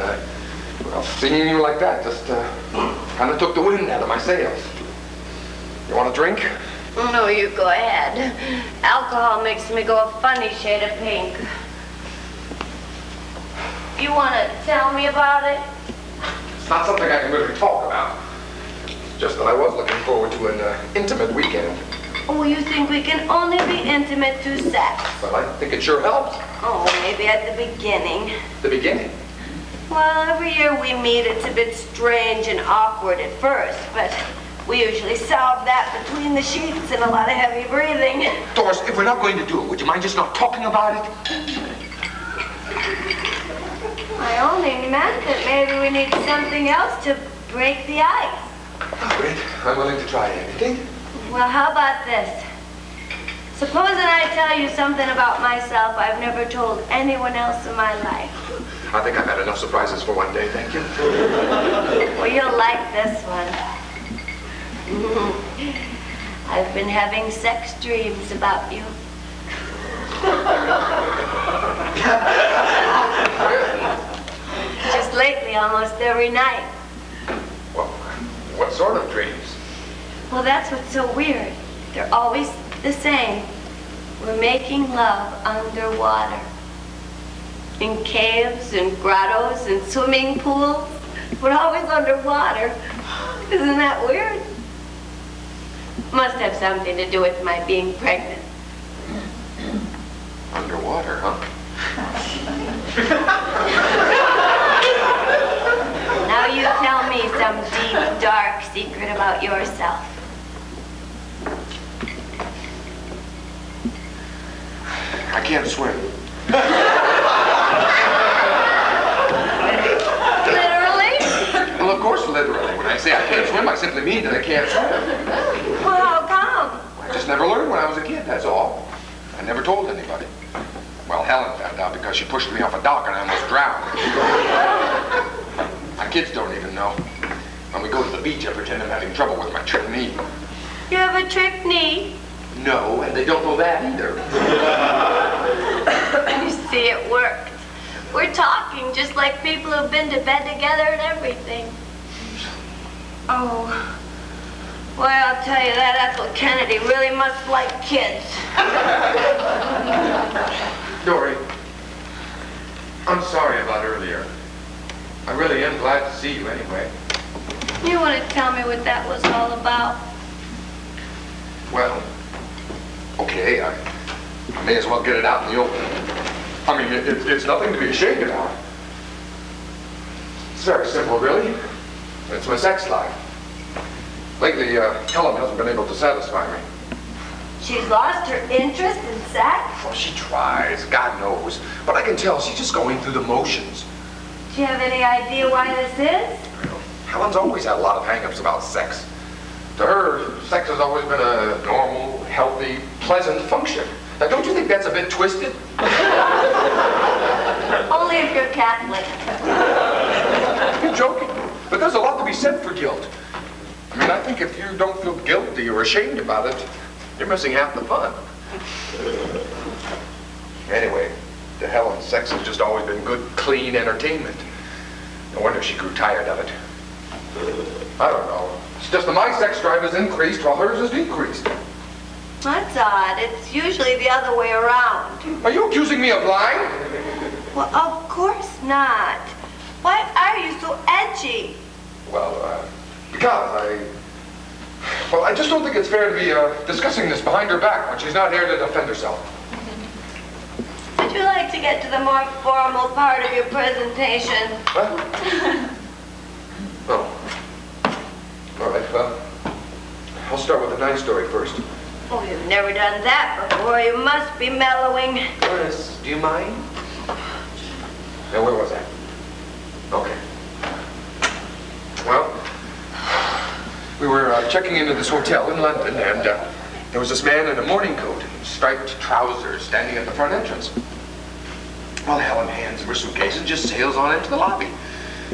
well, seeing you like that just kind of took the wind out of my sails. You want a drink? No, you go ahead. Alcohol makes me go a funny shade of pink. You want to tell me about it? It's not something I can really talk about. It's just that I was looking forward to an intimate weekend. Oh, you think we can only be intimate through sex? Well, I think it sure helps. Oh, maybe at the beginning. The beginning? Well, every year we meet, it's a bit strange and awkward at first, but we usually solve that between the sheets and a lot of heavy breathing. Doris, if we're not going to do it, would you mind just not talking about it? I only meant that maybe we need something else to break the ice. All right, I'm willing to try anything. Well, how about this? Supposing I tell you something about myself I've never told anyone else in my life. I think I've had enough surprises for one day, thank you. Well, you'll like this one. I've been having sex dreams about you. Just lately, almost every night. Well, what sort of dreams? Well, that's what's so weird. They're always the same. We're making love underwater. In caves and grottos and swimming pools. We're always underwater. Isn't that weird? Must have something to do with my being pregnant. Underwater, huh? Now you tell me some deep, dark secret about yourself. I can't swim. Literally? Well, of course, literally. When I say I can't swim, I simply mean that I can't swim. Well, how come? I just never learned when I was a kid, that's all. I never told anybody. Well, Helen found out because she pushed me off a dock and I almost drowned. My kids don't even know. When we go to the beach, I pretend I'm having trouble with my trick knee. You have a trick knee? No, and they don't know that either. You see, it worked. We're talking just like people who've been to bed together and everything. Oh. Well, I'll tell you that Ethel Kennedy really must like kids. Dory, I'm sorry about earlier. I really am glad to see you anyway. You want to tell me what that was all about? Well, okay, I may as well get it out in the open. I mean, it's nothing to be ashamed about. It's very simple, really. It's my sex life. Lately, Helen hasn't been able to satisfy me. She's lost her interest in sex? Well, she tries, God knows. But I can tell she's just going through the motions. Do you have any idea why this is? Well, Helen's always had a lot of hang-ups about sex. To her, sex has always been a normal, healthy, pleasant function. Now, don't you think that's a bit twisted? Only if you're Catholic. You're joking. But there's a lot to be said for guilt. I mean, I think if you don't feel guilty or ashamed about it, you're missing half the fun. Anyway, To Helen, sex has just always been good, clean entertainment. No wonder she grew tired of it. I don't know. It's just that my sex drive has increased while hers has decreased. That's odd. It's usually the other way around. Are you accusing me of lying? Well, of course not. Why are you so edgy? Well, because I just don't think it's fair to be discussing this behind her back when she's not here to defend herself. Would you like to get to the more formal part of your presentation? What? Oh. All right, well, I'll start with a nice story first. Oh, you've never done that before. You must be mellowing. Doris, do you mind? Now, where was I? Okay. Well, we were checking into this hotel in London, and there was this man in a morning coat and striped trousers standing at the front entrance. Well, Helen hands him her suitcase and just sails on into the lobby.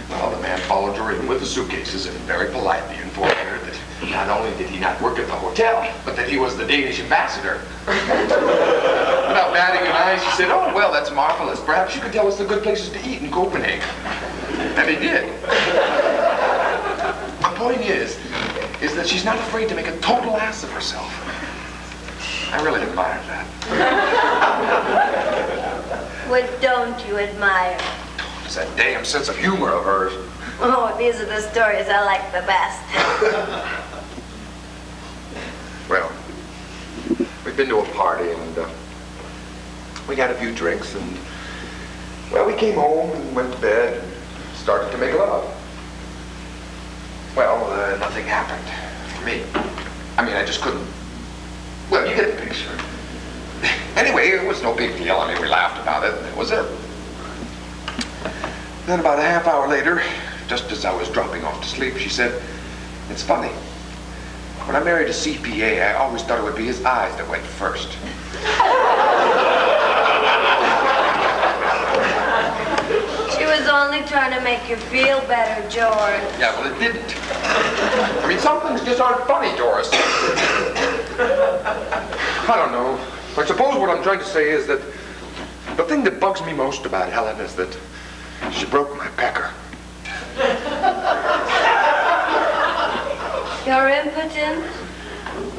Well, the man followed her in with the suitcases and very politely informed her that not only did he not work at the hotel, but that he was the Danish ambassador. Without batting an eye, she said, "Oh, well, that's marvelous. Perhaps you could tell us the good places to eat in Copenhagen." And he did. The point is that she's not afraid to make a total ass of herself. I really admire that. What don't you admire? It's that damn sense of humor of hers. Oh, these are the stories I like the best. Well, we'd been to a party and we had a few drinks and, well, we came home and went to bed and started to make love. Well, nothing happened for me. I mean, I just couldn't. Well, you get the picture. Anyway, it was no big deal. I mean, we laughed about it and that was it. Then about a half hour later, just as I was dropping off to sleep, she said, "It's funny. When I married a CPA, I always thought it would be his eyes that went first." She was only trying to make you feel better, George. Yeah, well, it didn't. I mean, some things just aren't funny, Doris. I don't know. I suppose what I'm trying to say is that the thing that bugs me most about Helen is that she broke my pecker. You're impotent?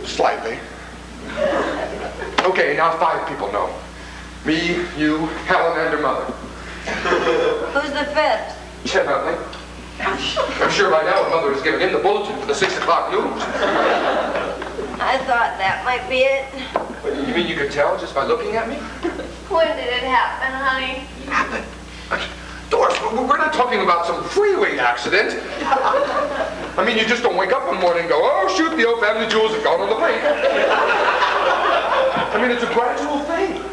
Slightly. Okay, now 5 people know. Me, you, Helen, and her mother. Who's the 5th? Chet Huntley. I'm sure by now her mother has given him the bulletin for the 6 o'clock news. I thought that might be it. You mean you could tell just by looking at me? When did it happen, honey? Happen? Doris, we're not talking about some freeway accident. I mean, you just don't wake up one morning and go, "Oh, shoot, the old family jewels have gone on the brink." I mean, it's a gradual thing.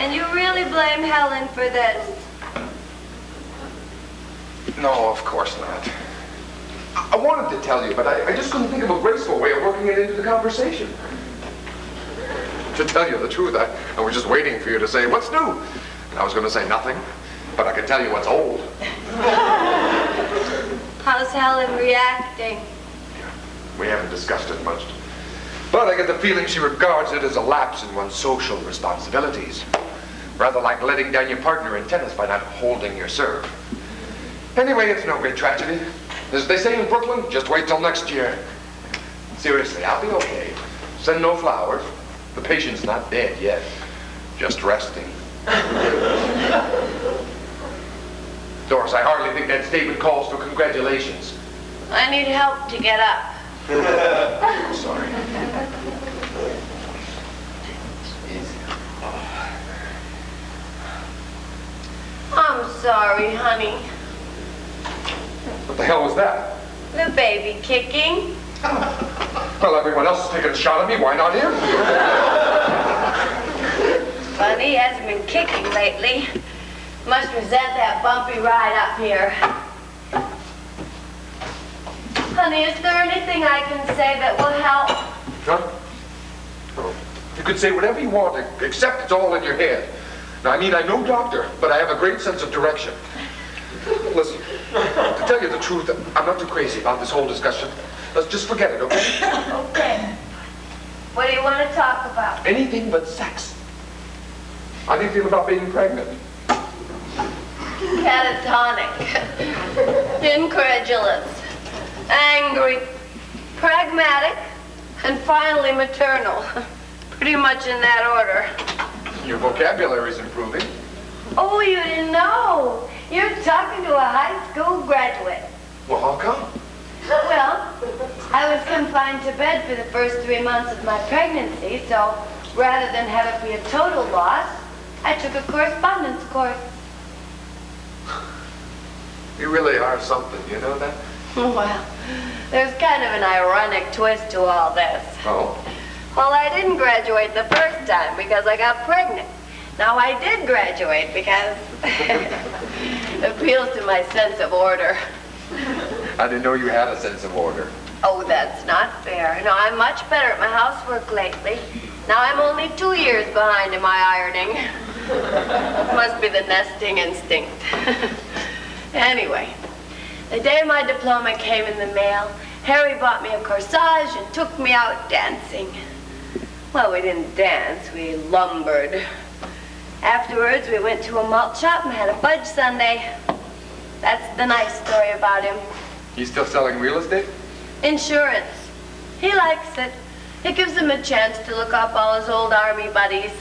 And you really blame Helen for this? No, of course not. I wanted to tell you, but I just couldn't think of a graceful way of working it into the conversation. To tell you the truth, I was just waiting for you to say, "What's new?" And I was going to say nothing, but I can tell you what's old. How's Helen reacting? We haven't discussed it much. But I get the feeling she regards it as a lapse in one's social responsibilities. Rather like letting down your partner in tennis by not holding your serve. Anyway, it's no great tragedy. As they say in Brooklyn, just wait till next year. Seriously, I'll be okay. Send no flowers. The patient's not dead yet. Just resting. Doris, I hardly think that statement calls for congratulations. I need help to get up. I'm sorry. I'm sorry, honey. What the hell was that? The baby kicking. Well, everyone else is taking a shot at me. Why not him? Funny, he hasn't been kicking lately. Must resent that bumpy ride up here. Honey, is there anything I can say that will help? Huh? Oh, you can say whatever you want, except it's all in your head. Now, I mean, I'm no doctor, but I have a great sense of direction. Listen, to tell you the truth, I'm not too crazy about this whole discussion. Let's just forget it, okay? Okay. What do you want to talk about? Anything but sex. How do you feel about being pregnant? Catatonic. Incredulous. Angry. Pragmatic. And finally maternal. Pretty much in that order. Your vocabulary's improving. Oh, you didn't know. You're talking to a high school graduate. Well, how come? Well, I was confined to bed for the first 3 months of my pregnancy, so rather than have it be a total loss, I took a correspondence course. You really are something, you know that? Well, there's kind of an ironic twist to all this. Oh? Well, I didn't graduate the first time because I got pregnant. Now, I did graduate because it appeals to my sense of order. I didn't know you had a sense of order. Oh, that's not fair. No, I'm much better at my housework lately. Now I'm only 2 years behind in my ironing. Must be the nesting instinct. Anyway, the day my diploma came in the mail, Harry bought me a corsage and took me out dancing. Well, we didn't dance, we lumbered. Afterwards, we went to a malt shop and had a fudge sundae. That's the nice story about him. He's still selling real estate? Insurance. He likes it. It gives him a chance to look up all his old army buddies.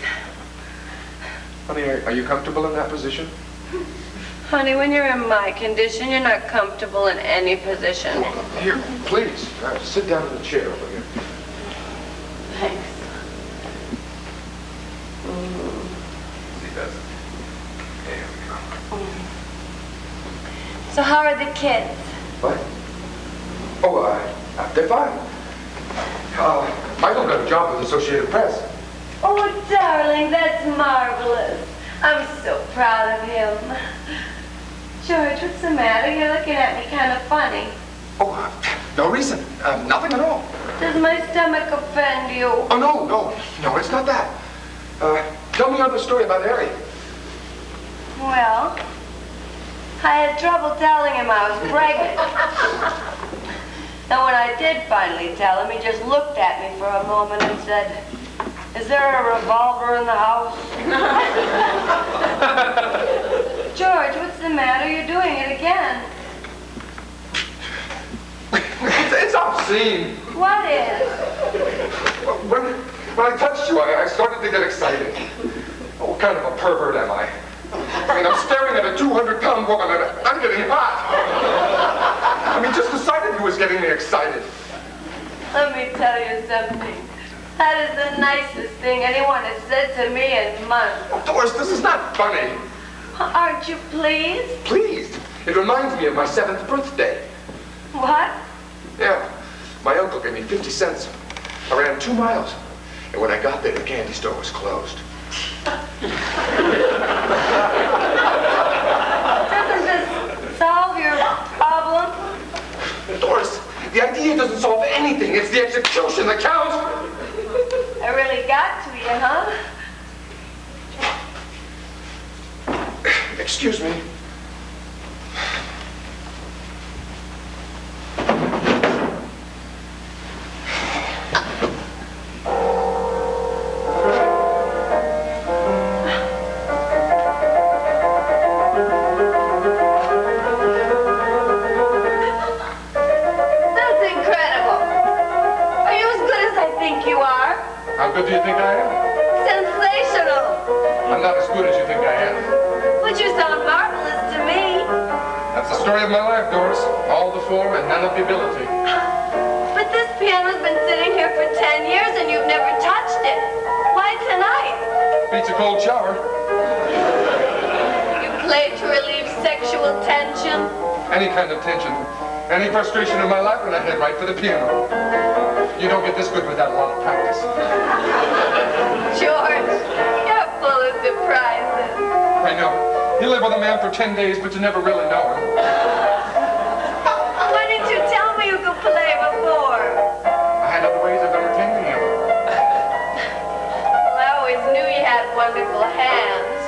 Honey, are you comfortable in that position? Honey, when you're in my condition, you're not comfortable in any position. Here, please. Sit down in the chair over here. Thanks. He does. There we go. So how are the kids? What? Oh, they're fine. Michael got a job with Associated Press. Oh, darling, that's marvelous. I'm so proud of him. George, what's the matter? You're looking at me kind of funny. Oh, no reason. Nothing at all. Does my stomach offend you? Oh, no, it's not that. Tell me another story about Harry. Well, I had trouble telling him I was pregnant. And when I did finally tell him, he just looked at me for a moment and said, "Is there a revolver in the house?" George, what's the matter? You're doing it again. It's obscene. What is? When I touched you, I started to get excited. What kind of a pervert am I? I mean, I'm staring at a 200-pound woman and I'm getting hot. I mean, just the sight of you is getting me excited. Let me tell you something. That is the nicest thing anyone has said to me in months. Oh, Doris, this is not funny. Aren't you pleased? Pleased. It reminds me of my 7th birthday. What? Yeah. My uncle gave me 50 cents. I ran 2 miles. And when I got there, the candy store was closed. Doesn't this solve your problem? Doris, the idea doesn't solve anything. It's the execution that counts. I really got to you, huh? Excuse me. That's incredible. Are you as good as I think you are? How good do you think I am? Sensational. I'm not as good as you think I am. But you sound marvelous to me. That's the story of my life, Doris. All the form and none of the ability. But this piano's been sitting here for 10 years and you've never touched it. Why tonight? Beats a cold shower. You play to relieve sexual tension? Any kind of tension. Any frustration in my life, and I head right for the piano. You don't get this good without a lot of practice. George, you're full of surprises. I know. You live with a man for 10 days, but you never really know him. Why didn't you tell me you could play before? I had other ways of entertaining him. Well, I always knew you had wonderful hands.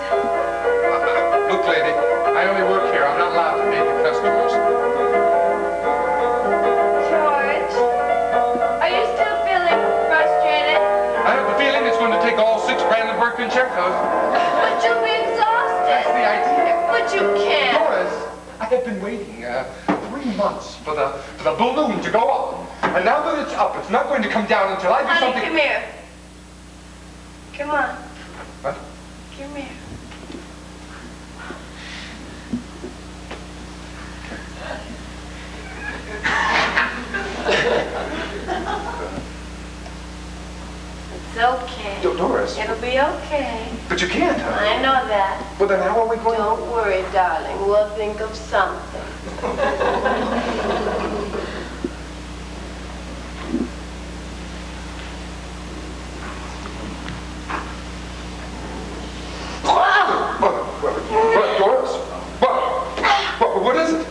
Look, lady, I only work here. I'm not allowed to make customers. George, are you still feeling frustrated? I have the feeling it's going to take all 6 Brandenburg concertos. But have been waiting 3 months for the balloon to go up. And now that it's up, it's not going to come down until I do Honey, something... come here. Come on. What? Come here. It's okay. Doris. It'll be okay. But you can't, huh? I know that. Well, then how are we going... Don't worry, darling. We'll think of something. What, Doris? What is it?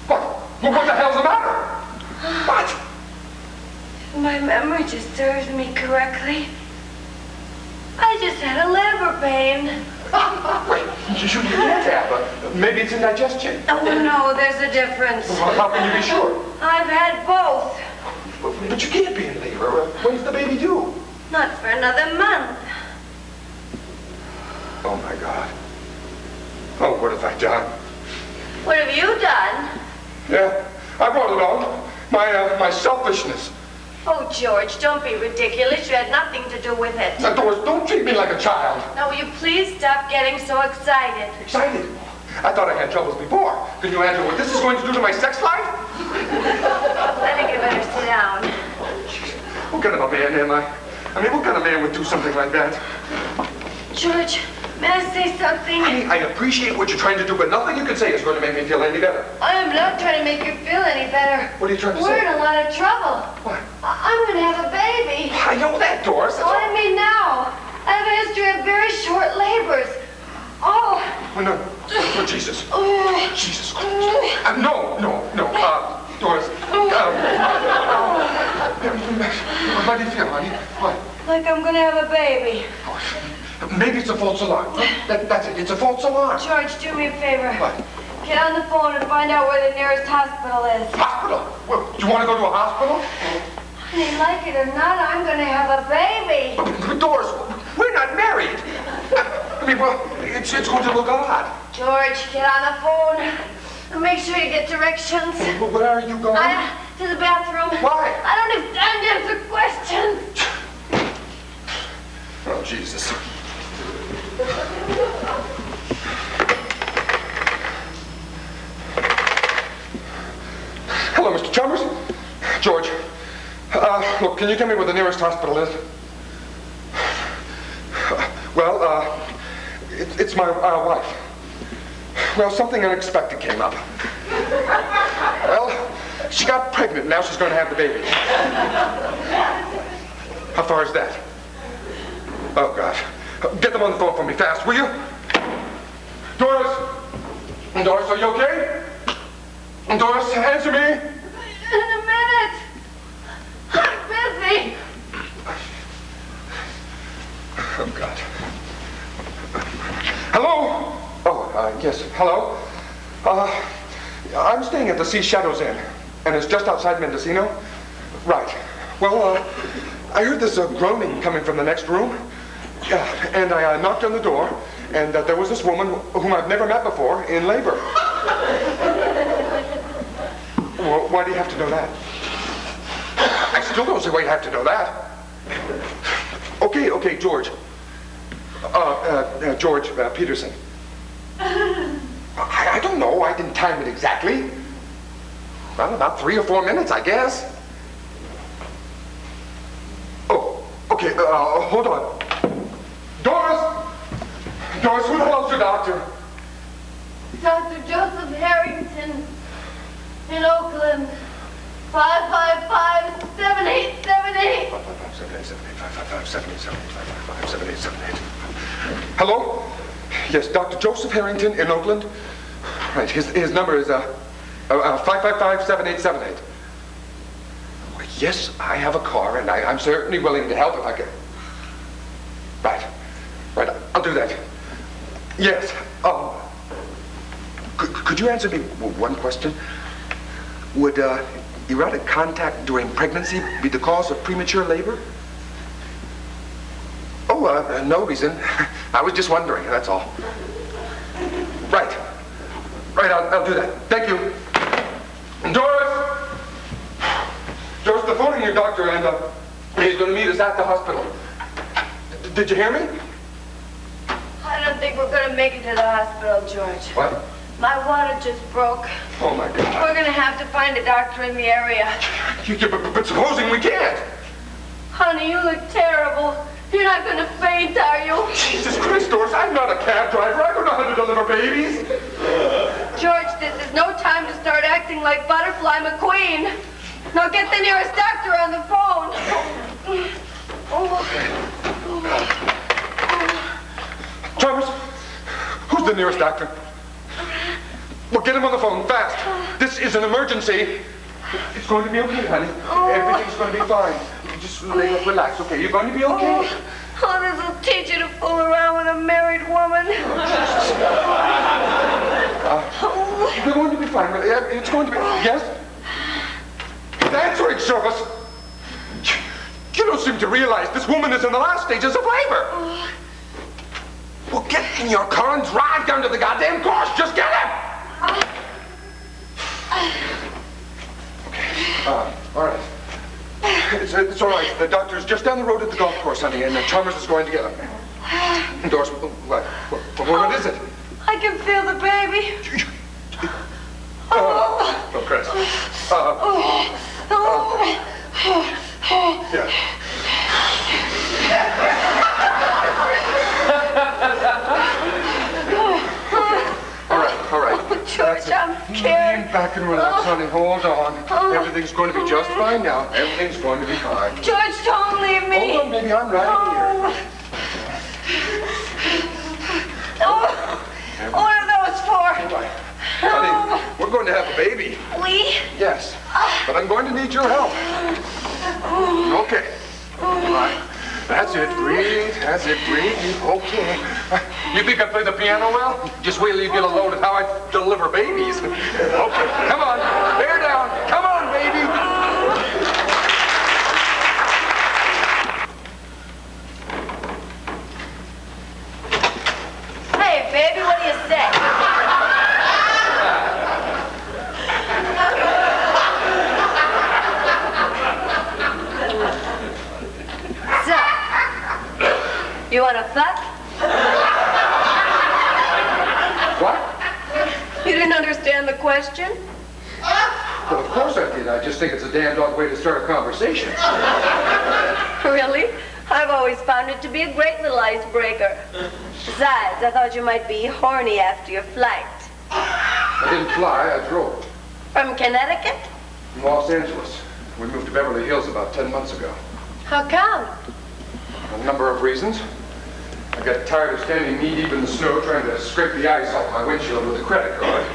What the hell's the matter? What? My memory just serves me correctly. I just had a labor pain. Wait, you can't have. Maybe it's indigestion. Oh, no, there's a difference. Well, how can you be sure? I've had both. But you can't be in labor. When's the baby due? Not for another month. Oh, my God. Oh, what have I done? What have you done? Yeah, I brought it on. My selfishness. Oh, George, don't be ridiculous. You had nothing to do with it. Now, Doris, don't treat me like a child. Now, will you please stop getting so excited? Excited? I thought I had troubles before. Can you imagine what this is going to do to my sex life? I think you better sit down. What kind of a man am I? I mean, what kind of man would do something like that? George, may I say something? Honey, I appreciate what you're trying to do, but nothing you can say is going to make me feel any better. I am not trying to make you feel any better. What are you trying to We're say? in a lot of trouble. What? I'm going to have a baby. I know that, Doris. That's Oh, all. I mean now. I have a history of very short labors. Oh. Oh, no. Oh, Jesus. Oh. Jesus Christ. No. Doris. How do you feel, honey? What? Like I'm going to have a baby. Maybe it's a false alarm. That's it. It's a false alarm. George, do me a favor. What? Get on the phone and find out where the nearest hospital is. Hospital? Well, do you want to go to a hospital? Honey, like it or not, I'm going to have a baby. But Doris, we're not married. I mean, well, it's going to look odd. George, get on the phone and make sure you get directions. Well, where are you going? To the bathroom. Why? I don't have time to answer questions. Oh, Jesus. Hello, Mr. Chalmers. George. Look, can you tell me where the nearest hospital is? Well, it's my wife. Well, something unexpected came up. Well, she got pregnant. Now she's going to have the baby. How far is that? Oh, God. Get them on the phone for me fast, will you? Doris? Doris, are you okay? Doris, answer me. In a minute. I'm busy. Oh, God. Hello? Oh, yes, hello? I'm staying at the Sea Shadows Inn, and it's just outside Mendocino. Right. Well, I heard this groaning coming from the next room, and I knocked on the door, and there was this woman whom I've never met before in labor. Well, why do you have to know that? I still don't see why you have to know that. Okay, George. George Peterson. I don't know. I didn't time it exactly. Well, about 3 or 4 minutes, I guess. Oh, okay, hold on. Doris! Doris, who the hell's your doctor? Dr. Joseph Harrington in Oakland. 555-7878. 555-7878. Hello? Yes, Dr. Joseph Harrington in Oakland. Right, his number is 555-7878. Yes, I have a car, and I'm certainly willing to help if I can. Right, I'll do that. Yes, could you answer me one question? Would erotic contact during pregnancy be the cause of premature labor? No reason. I was just wondering, that's all. Right. Right, I'll do that. Thank you. Doris! Doris, they're phoning your doctor, and he's going to meet us at the hospital. Did you hear me? I don't think we're going to make it to the hospital, George. What? My water just broke. Oh, my God. We're going to have to find a doctor in the area. But supposing we can't? Honey, you look terrible. You're not going to faint, are you? Jesus Christ, Doris, I'm not a cab driver. I don't know how to deliver babies. George, this is no time to start acting like Butterfly McQueen. Now get the nearest doctor on the phone. Chalmers, who's the nearest doctor? Well, get him on the phone, fast. This is an emergency. It's going to be okay, honey. Everything's going to be fine. Just relax, okay? You're going to be okay. Oh, this will teach you to fool around with a married woman. You're going to be fine. It's going to be... Yes? Answering service. You don't seem to realize this woman is in the last stages of labor. Well, get in your car and drive down to the goddamn course. Just get him. Okay. All right. It's all right. The doctor's just down the road at the golf course, honey, and Chalmers is going to get him. Doris, what is it? I can feel the baby. Oh, Christ. Yeah. All right. Oh, George, I'm scared. Lean back and relax, honey. Hold on. Everything's going to be just fine now. Everything's going to be fine. George, don't leave me. Hold on, baby. I'm right here. What are those for? Right. Honey, we're going to have a baby. We? Yes. But I'm going to need your help. Okay. All right. That's it. Breathe. That's it. Breathe. Okay. You think I play the piano well? Just wait till you get a load of how I deliver babies. Okay. Come on. Bear down. Come on, baby. Hey, baby, what do you say? So, you want to fuck? What? You didn't understand the question? Well, of course I did. I just think it's a damn dog way to start a conversation. Really? I've always found it to be a great little icebreaker. Besides, I thought you might be horny after your flight. I didn't fly. I drove. From Connecticut? From Los Angeles. We moved to Beverly Hills about 10 months ago. How come? A number of reasons. I got tired of standing knee-deep in the snow trying to scrape the ice off my windshield with a credit card.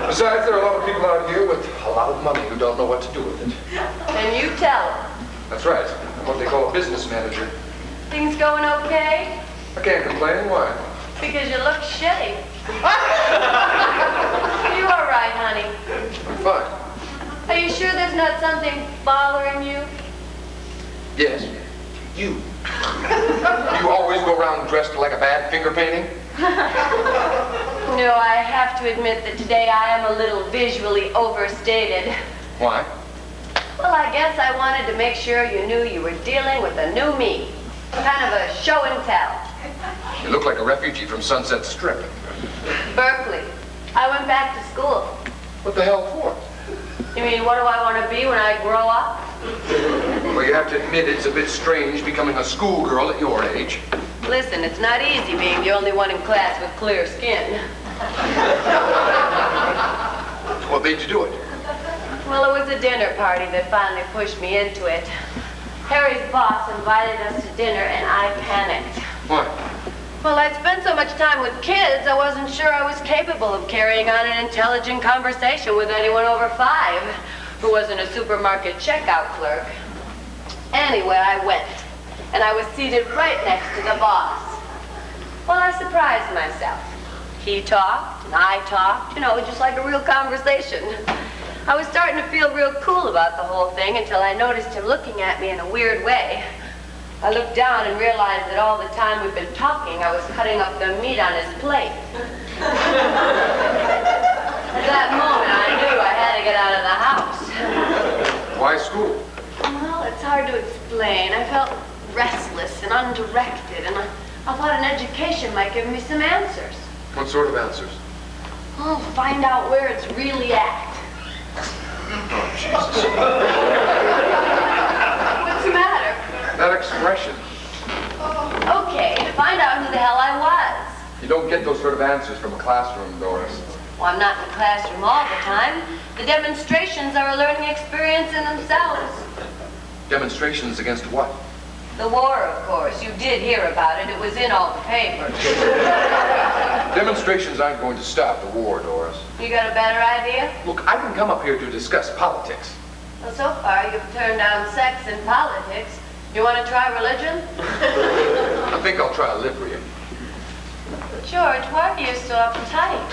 Besides, there are a lot of people out here with a lot of money who don't know what to do with it. And you tell them. That's right. I'm what they call a business manager. Things going okay? I can't complain. Why? Because you look shitty. You all right, honey? I'm fine. Are you sure there's not something bothering you? Yes. You. You always go around dressed like a bad finger painting? No, I have to admit that today I am a little visually overstated. Why? Well, I guess I wanted to make sure you knew you were dealing with a new me. Kind of a show and tell. You look like a refugee from Sunset Strip. Berkeley. I went back to school. What the hell for? You mean, what do I want to be when I grow up? Well, you have to admit it's a bit strange becoming a schoolgirl at your age. Listen, it's not easy being the only one in class with clear skin. What made you do it? Well, it was a dinner party that finally pushed me into it. Harry's boss invited us to dinner, and I panicked. Why? Well, I'd spent so much time with kids, I wasn't sure I was capable of carrying on an intelligent conversation with anyone over 5 who wasn't a supermarket checkout clerk. Anyway, I went, and I was seated right next to the boss. Well, I surprised myself. He talked, and I talked, just like a real conversation. I was starting to feel real cool about the whole thing until I noticed him looking at me in a weird way. I looked down and realized that all the time we'd been talking, I was cutting up the meat on his plate. At that moment, I knew I had to get out of the house. Why school? Well, it's hard to explain. I felt restless and undirected, and I thought an education might give me some answers. What sort of answers? Oh, find out where it's really at. Oh, Jesus. What's the matter? That expression. Okay, to find out who the hell I was. You don't get those sort of answers from a classroom, Doris. Well, I'm not in the classroom all the time. The demonstrations are a learning experience in themselves. Demonstrations against what? The war, of course. You did hear about it. It was in all the papers. Demonstrations aren't going to stop the war, Doris. You got a better idea? Look, I didn't come up here to discuss politics. Well, so far you've turned down sex and politics. You want to try religion? I think I'll try livery. George, why are you so uptight?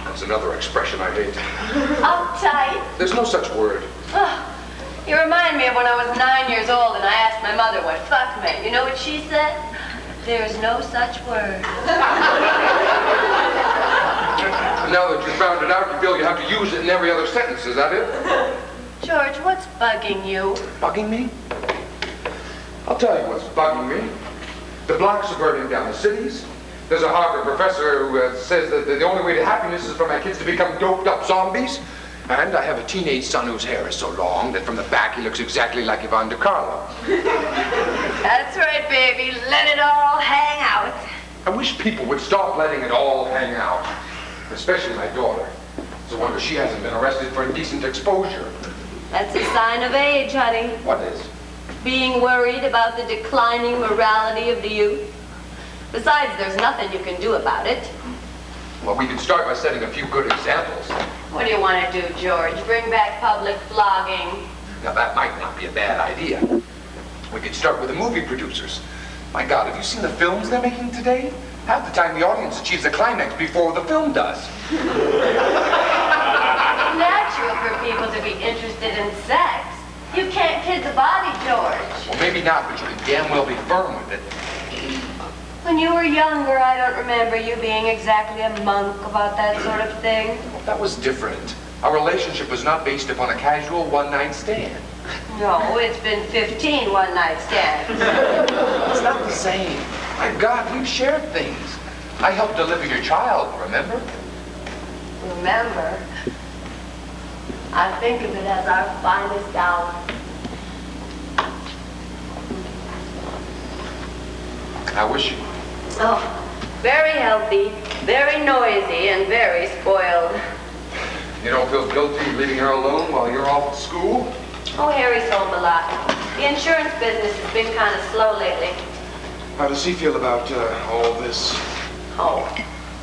That's another expression I hate. Uptight? There's no such word. Oh, you remind me of when I was 9 years old and I asked my mother what fuck meant. You know what she said? There's no such word. Now that you found it out, you feel you have to use it in every other sentence. Is that it? George, what's bugging you? Bugging me? I'll tell you what's bugging me. The blacks are burning down the cities. There's a Harvard professor who says that the only way to happiness is for my kids to become doped up zombies. And I have a teenage son whose hair is so long that from the back he looks exactly like Yvonne DiCarlo. That's right, baby. Let it all hang out. I wish people would stop letting it all hang out. Especially my daughter. It's a wonder she hasn't been arrested for indecent exposure. That's a sign of age, honey. What is? Being worried about the declining morality of the youth. Besides, there's nothing you can do about it. Well, we can start by setting a few good examples. What do you want to do, George? Bring back public flogging? Now, that might not be a bad idea. We could start with the movie producers. My God, have you seen the films they're making today? Half the time the audience achieves a climax before the film does. It's natural for people to be interested in sex. You can't kid the body, George. Well, maybe not, but you can damn well be firm with it. When you were younger, I don't remember you being exactly a monk about that sort of thing. Well, that was different. Our relationship was not based upon a casual one-night stand. No, it's been 15 one-night stands. It's not the same. My God, we've shared things. I helped deliver your child, remember? Remember? I think of it as our finest hour. How was she? Oh, very healthy, very noisy, and very spoiled. You don't feel guilty leaving her alone while you're off at school? Oh, Harry's home a lot. The insurance business has been kind of slow lately. How does he feel about all this? Oh,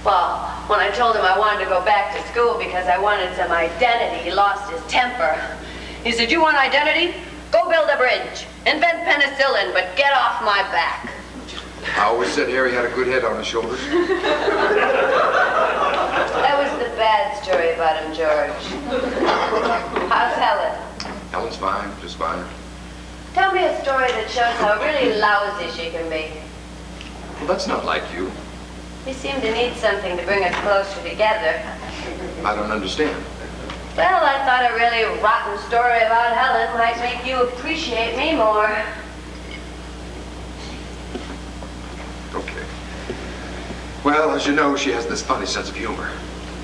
well, when I told him I wanted to go back to school because I wanted some identity, he lost his temper. He said, "You want identity? Go build a bridge. Invent penicillin, but get off my back." I always said Harry had a good head on his shoulders. That was the bad story about him, George. How's Helen? Helen's fine, just fine. Tell me a story that shows how really lousy she can be. Well, that's not like you. We seem to need something to bring us closer together. I don't understand. Well, I thought a really rotten story about Helen might make you appreciate me more. Okay. Well, as you know, she has this funny sense of humor.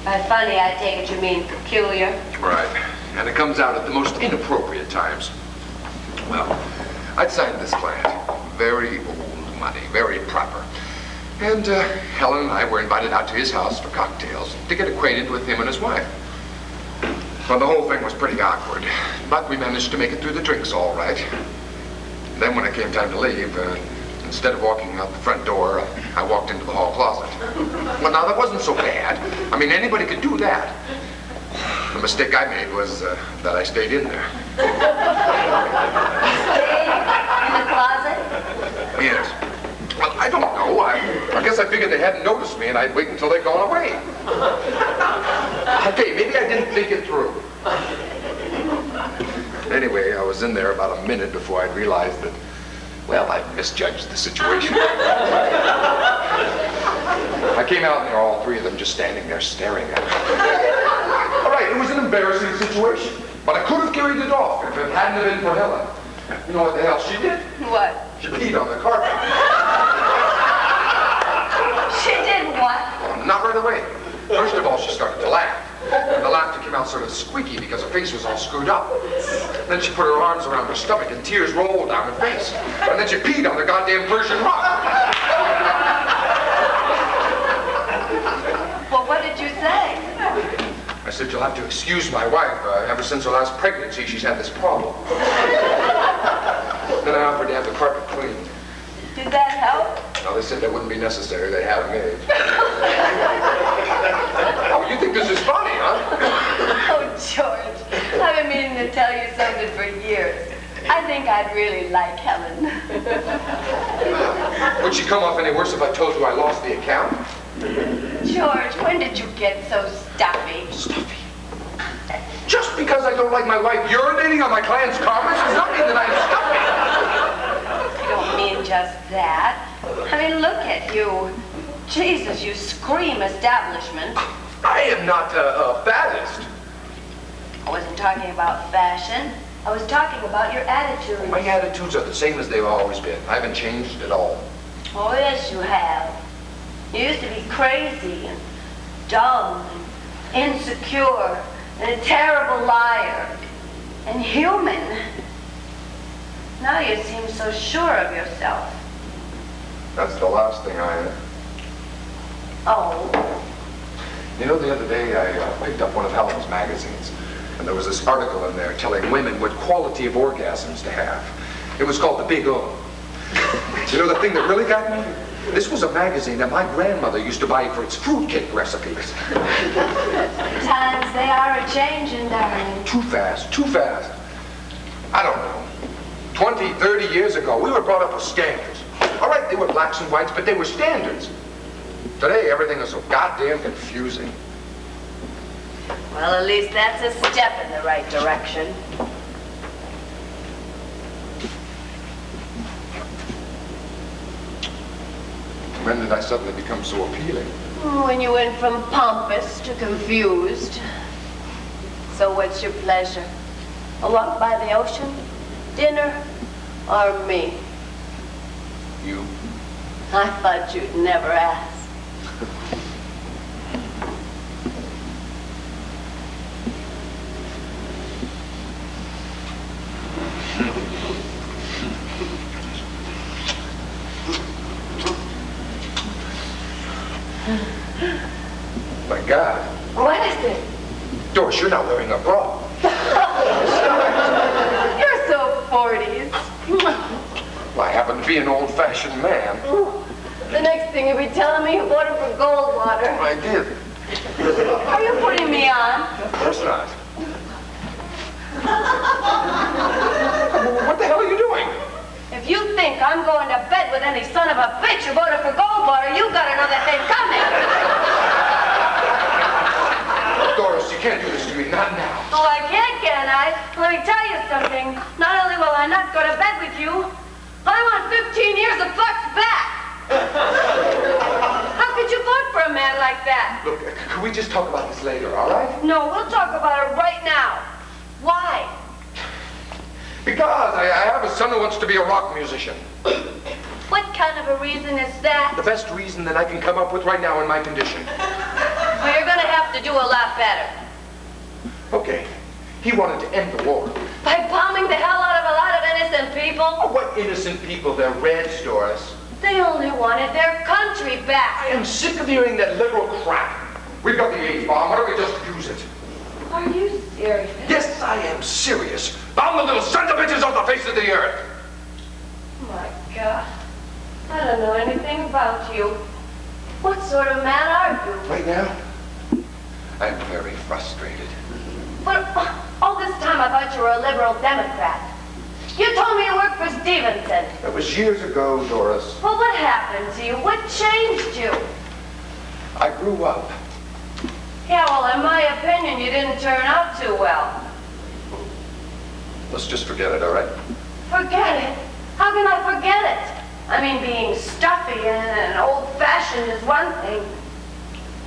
By funny, I take it you mean peculiar. Right. And it comes out at the most inappropriate times. Well, I'd signed this client. Very old money, very proper. And Helen and I were invited out to his house for cocktails to get acquainted with him and his wife. Well, the whole thing was pretty awkward, but we managed to make it through the drinks all right. Then when it came time to leave, instead of walking out the front door, I walked into the hall closet. Well, now, that wasn't so bad. I mean, anybody could do that. The mistake I made was that I stayed in there. Stayed in the closet? Yes. Well, I don't know. I guess I figured they hadn't noticed me and I'd wait until they'd gone away. Okay, maybe I didn't think it through. Anyway, I was in there about a minute before I realized that, well, I misjudged the situation. I came out and there were all three of them just standing there staring at me. All right, it was an embarrassing situation, but I could have carried it off if it hadn't been for Helen. You know what the hell she did? What? She peed on the carpet. She did what? Well, not right away. First of all, she started to laugh. And the laughter came out sort of squeaky because her face was all screwed up. Then she put her arms around her stomach and tears rolled down her face. And then she peed on the goddamn Persian rug. Well, what did you say? I said, you'll have to excuse my wife. Ever since her last pregnancy, she's had this problem. Then I offered to have the carpet cleaned. Did that help? No, they said that wouldn't be necessary. They had it made. Oh, you think this is funny, huh? Oh, George, I've been meaning to tell you something for years. I think I'd really like Helen. Would she come off any worse if I told you I lost the account? George, when did you get so stuffy? Stuffy? Just because I don't like my wife urinating on my client's carpets does not mean that I'm stuffy. I don't mean just that. I mean, look at you. Jesus, you scream establishment. I am not a faddist. I wasn't talking about fashion. I was talking about your attitude. My attitudes are the same as they've always been. I haven't changed at all. Oh, yes, you have. You used to be crazy and dumb and insecure and a terrible liar and human. Now you seem so sure of yourself. That's the last thing I am. Oh. You know, the other day I picked up one of Helen's magazines, and there was this article in there telling women what quality of orgasms to have. It was called The Big O. You know the thing that really got me? This was a magazine that my grandmother used to buy for its fruitcake recipes. Times they are a-changing, darling. Too fast, too fast. I don't know. 20, 30 years ago, we were brought up with standards. All right, they were blacks and whites, but they were standards. Today, everything is so goddamn confusing. Well, at least that's a step in the right direction. When did I suddenly become so appealing? When you went from pompous to confused. So what's your pleasure? A walk by the ocean? Dinner? Or me? You? I thought you'd never ask. My God. What is it? Doris, you're not wearing a bra. You're so 40s. Well, I happen to be an old-fashioned man. The next thing you'll be telling me you voted for Goldwater. I did. Are you putting me on? Of course not. What the hell are you doing? If you think I'm going to bed with any son of a bitch who voted for Goldwater, you got another thing coming. Doris, you can't do this to me. Not now. Oh, I can I? Let me tell you something. Not only will I not go to bed with you, I want 15 years of fucks back. How could you vote for a man like that? Look, could we just talk about this later, all right? No, we'll talk about it right now. Why? Because I have a son who wants to be a rock musician. What kind of a reason is that? The best reason that I can come up with right now in my condition. Well, you're going to have to do a lot better. Okay. He wanted to end the war. By bombing the hell out of a lot of innocent people? Oh, what innocent people? They're Reds, Doris. They only wanted their country back. I am sick of hearing that liberal crap. We've got the AIDS bomb. Why don't we just use it? Are you serious? Yes, I am serious. Bomb the little sons of bitches off the face of the earth. My God. I don't know anything about you. What sort of man are you? Right now, I'm very frustrated. But all this time I thought you were a liberal Democrat. You told me you worked for Stevenson. That was years ago, Doris. Well, what happened to you? What changed you? I grew up. Yeah, well, in my opinion, you didn't turn out too well. Let's just forget it, all right? Forget it? How can I forget it? I mean, being stuffy and old-fashioned is one thing.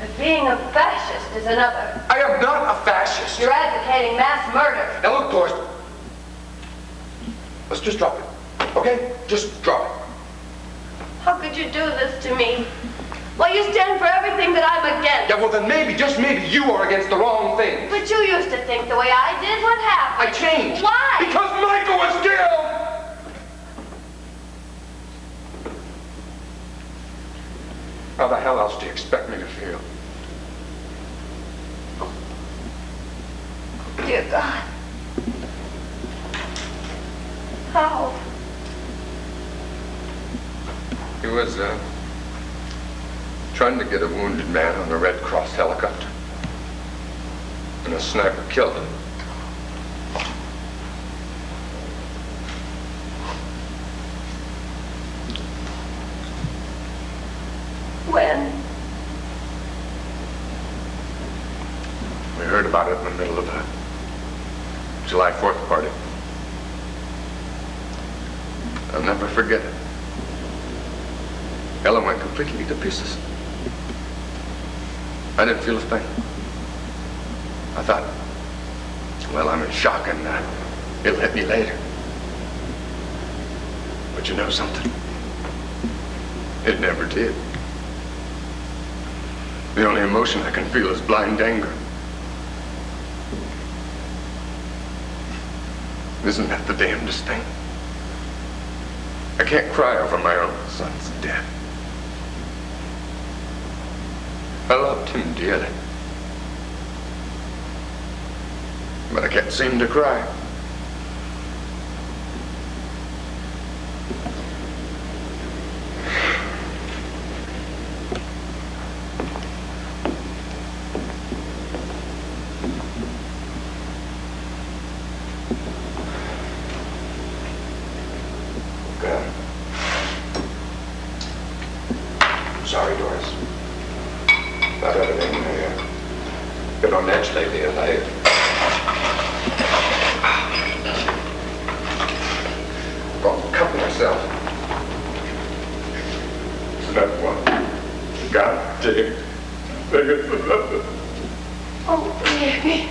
But being a fascist is another. I am not a fascist. You're advocating mass murder. Now look, Doris. Let's just drop it, okay? Just drop it. How could you do this to me? Well, you stand for everything that I'm against. Yeah, well then maybe, just maybe, you are against the wrong thing. But you used to think the way I did. What happened? I changed. Why? Because Michael was killed! How the hell else do you expect me to feel? Dear God. How? He was, trying to get a wounded man on a Red Cross helicopter. And a sniper killed him. When? We heard about it in the middle of a July 4th party. I'll never forget it. Ella went completely to pieces. I didn't feel a thing. I thought, well, I'm in shock and it'll hit me later. But you know something? It never did. The only emotion I can feel is blind anger. Isn't that the damnedest thing? I can't cry over my own son's death. I loved him dearly. But I can't seem to cry. Sorry, Doris. Not everything. I've been on edge lately, and I cut myself. It's not one. God damn. Oh, baby.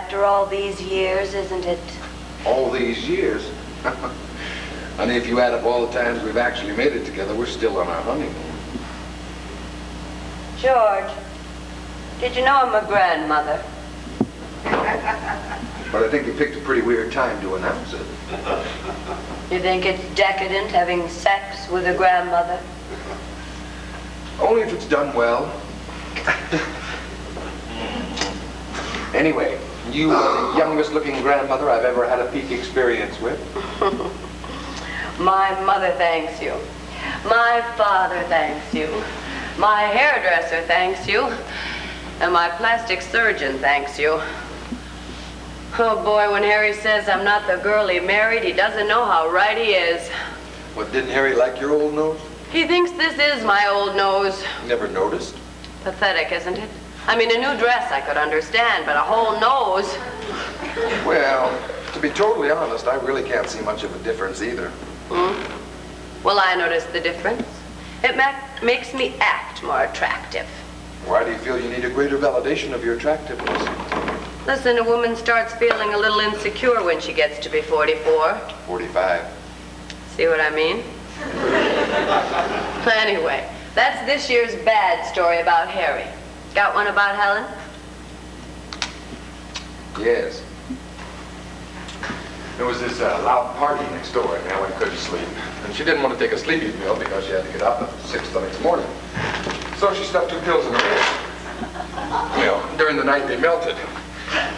after all these years, isn't it? All these years? Honey, if you add up all the times we've actually made it together, we're still on our honeymoon. George, did you know I'm a grandmother? But I think you picked a pretty weird time to announce it. You think it's decadent having sex with a grandmother? Only if it's done well. Anyway, you are the youngest looking grandmother I've ever had a peak experience with. My mother thanks you. My father thanks you. My hairdresser thanks you. And my plastic surgeon thanks you. Oh boy, when Harry says I'm not the girl he married, he doesn't know how right he is. What, didn't Harry like your old nose? He thinks this is my old nose. Never noticed. Pathetic, isn't it? I mean, a new dress I could understand, but a whole nose. Well, to be totally honest, I really can't see much of a difference either. Well, I noticed the difference. It makes me act more attractive. Why do you feel you need a greater validation of your attractiveness? Listen, a woman starts feeling a little insecure when she gets to be 44. 45. See what I mean? Anyway, that's this year's bad story about Harry. Got one about Helen? Yes. There was this loud party next door, and Helen couldn't sleep. And she didn't want to take a sleeping pill because she had to get up at 6 the next morning. So she stuffed 2 pills in her ear. Well, during the night they melted.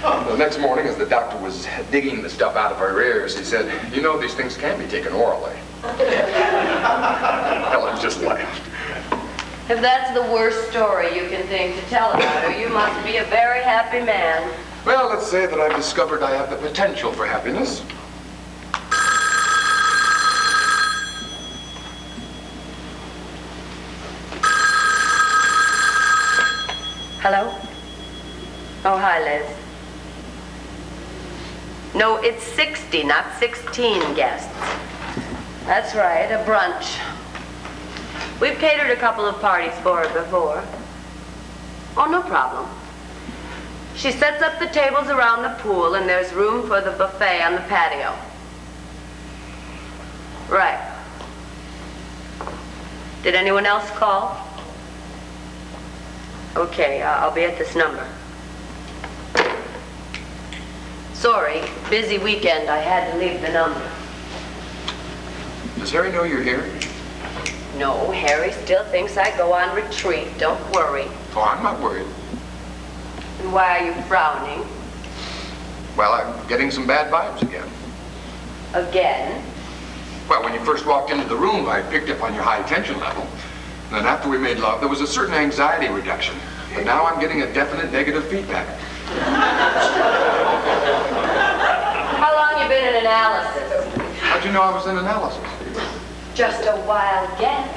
The next morning, as the doctor was digging the stuff out of her ears, he said, "You know, these things can be taken orally." Helen just laughed. If that's the worst story you can think to tell about her, you must be a very happy man. Well, let's say that I've discovered I have the potential for happiness. Hello? Oh, hi, Liz. No, it's 60, not 16 guests. That's right, a brunch. We've catered a couple of parties for her before. Oh, no problem. She sets up the tables around the pool, and there's room for the buffet on the patio. Right. Did anyone else call? Okay, I'll be at this number. Sorry, busy weekend. I had to leave the number. Does Harry know you're here? No, Harry still thinks I go on retreat. Don't worry. Oh, I'm not worried. And why are you frowning? Well, I'm getting some bad vibes again. Again? Well, when you first walked into the room, I picked up on your high tension level. And then after we made love, there was a certain anxiety reduction. But now I'm getting a definite negative feedback. How long you been in analysis? How'd you know I was in analysis? Just a wild guess.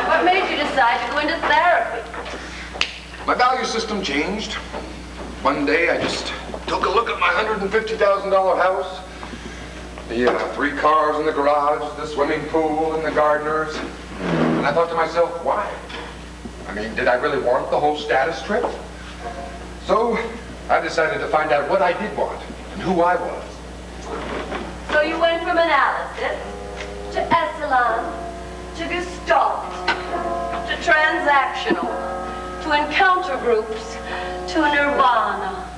What made you decide to go into therapy? My value system changed. One day I just took a look at my $150,000 house. The 3 cars in the garage, the swimming pool, and the gardeners. And I thought to myself, why? I mean, did I really want the whole status trip? So I decided to find out what I did want and who I was. So you went from analysis to echelon to gestalt to transactional to encounter groups to nirvana.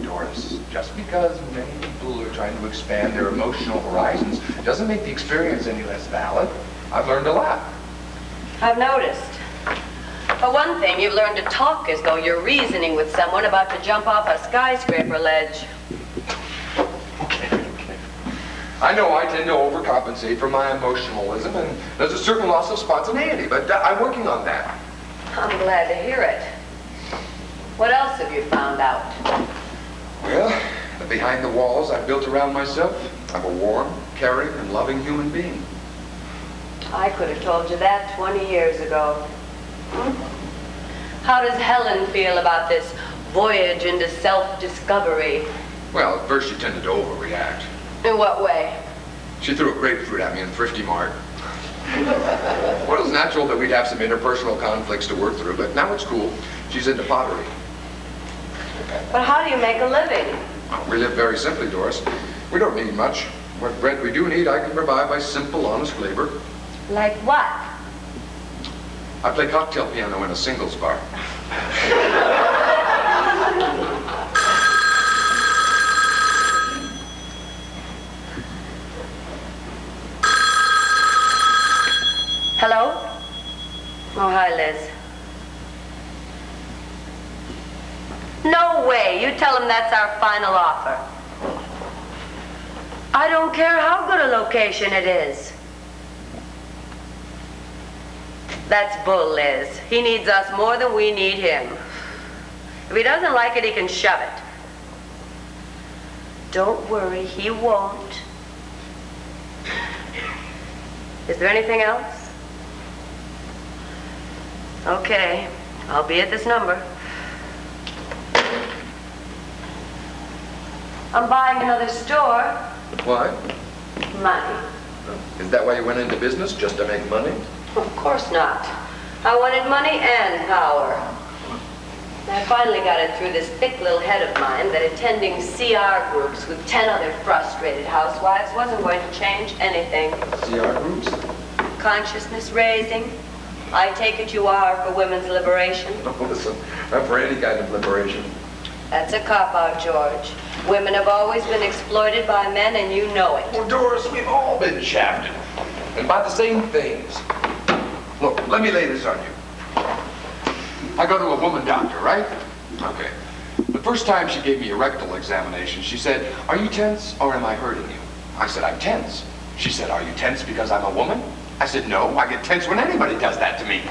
Doris, just because many people are trying to expand their emotional horizons doesn't make the experience any less valid. I've learned a lot. I've noticed. For one thing, you've learned to talk as though you're reasoning with someone about to jump off a skyscraper ledge. Okay. I know I tend to overcompensate for my emotionalism, and there's a certain loss of spontaneity, but I'm working on that. I'm glad to hear it. What else have you found out? Well, behind the walls I've built around myself, I'm a warm, caring, and loving human being. I could have told you that 20 years ago. How does Helen feel about this voyage into self-discovery? Well, at first she tended to overreact. In what way? She threw a grapefruit at me in Thrifty Mart. Well, it was natural that we'd have some interpersonal conflicts to work through, but now it's cool. She's into pottery. But how do you make a living? We live very simply, Doris. We don't need much. What bread we do need, I can provide by simple, honest labor. Like what? I play cocktail piano in a singles bar. Hello? Oh, hi, Liz. No way. You tell him that's our final offer. I don't care how good a location it is. That's bull, Liz. He needs us more than we need him. If he doesn't like it, he can shove it. Don't worry, he won't. Is there anything else? Okay, I'll be at this number. I'm buying another store. Why? Money. Is that why you went into business, just to make money? Of course not. I wanted money and power. I finally got it through this thick little head of mine that attending CR groups with 10 other frustrated housewives wasn't going to change anything. CR groups? Consciousness raising. I take it you are for women's liberation. No, listen, I'm for any kind of liberation. That's a cop-out, George. Women have always been exploited by men, and you know it. Well, Doris, we've all been shafted. And by the same things. Look, let me lay this on you. I go to a woman doctor, right? Okay. The first time she gave me a rectal examination, she said, "Are you tense or am I hurting you?" I said, "I'm tense." She said, "Are you tense because I'm a woman?" I said, "No, I get tense when anybody does that to me."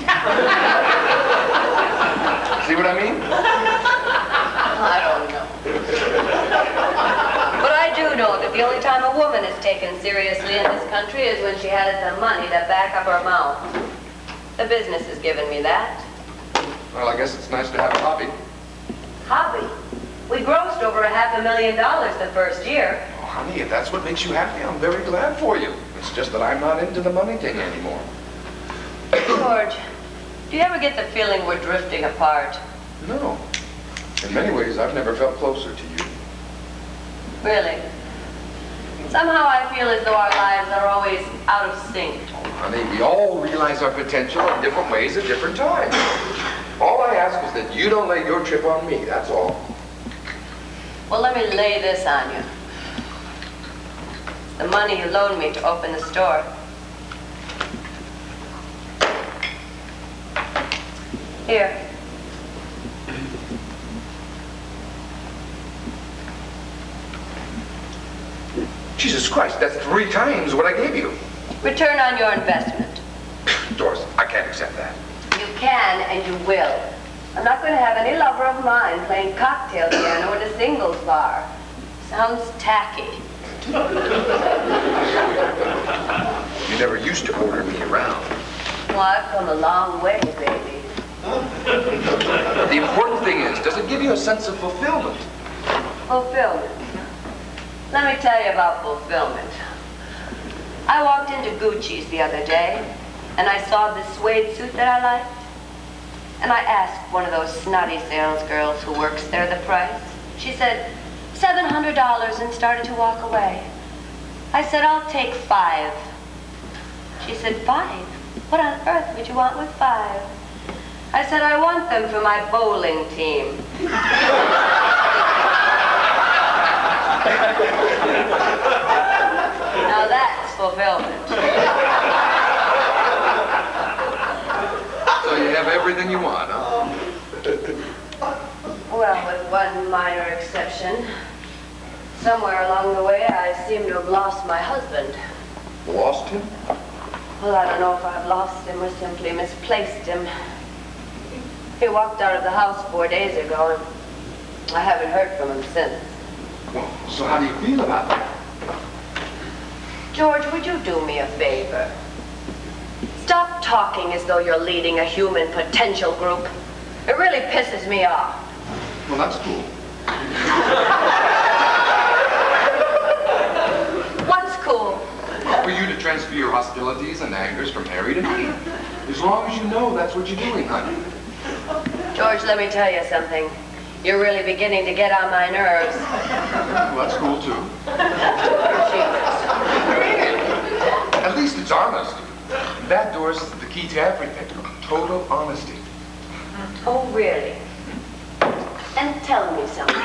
See what I mean? I don't know. But I do know that the only time a woman is taken seriously in this country is when she has the money to back up her mouth. The business has given me that. Well, I guess it's nice to have a hobby. Hobby? We grossed over $500,000 the first year. Oh, honey, if that's what makes you happy, I'm very glad for you. It's just that I'm not into the money thing anymore. George, do you ever get the feeling we're drifting apart? No. In many ways, I've never felt closer to you. Really? Somehow I feel as though our lives are always out of sync. Oh, honey, we all realize our potential in different ways at different times. All I ask is that you don't lay your trip on me, that's all. Well, let me lay this on you. The money you loaned me to open the store. Here. Jesus Christ, that's 3 times what I gave you. Return on your investment. Doris, I can't accept that. You can and you will. I'm not going to have any lover of mine playing cocktail piano at a singles bar. Sounds tacky. You never used to order me around. Well, I've come a long way, baby. The important thing is, does it give you a sense of fulfillment? Fulfillment. Let me tell you about fulfillment. I walked into Gucci's the other day, and I saw this suede suit that I liked. And I asked one of those snotty sales girls who works there the price. She said, $700, and started to walk away. I said, I'll take 5. She said, 5? What on earth would you want with 5? I said, I want them for my bowling team. Now that's fulfillment. So you have everything you want, huh? Well, with one minor exception. Somewhere along the way, I seem to have lost my husband. Lost him? Well, I don't know if I've lost him or simply misplaced him. He walked out of the house 4 days ago, and I haven't heard from him since. Well, so how do you feel about that? George, would you do me a favor? Stop talking as though you're leading a human potential group. It really pisses me off. Well, that's cool. What's cool? For you to transfer your hostilities and angers from Harry to me. As long as you know that's what you're doing, honey. George, let me tell you something. You're really beginning to get on my nerves. Well, that's cool, too. At least it's honest. That, Doris, is the key to everything. Total honesty. Oh, really? And tell me something.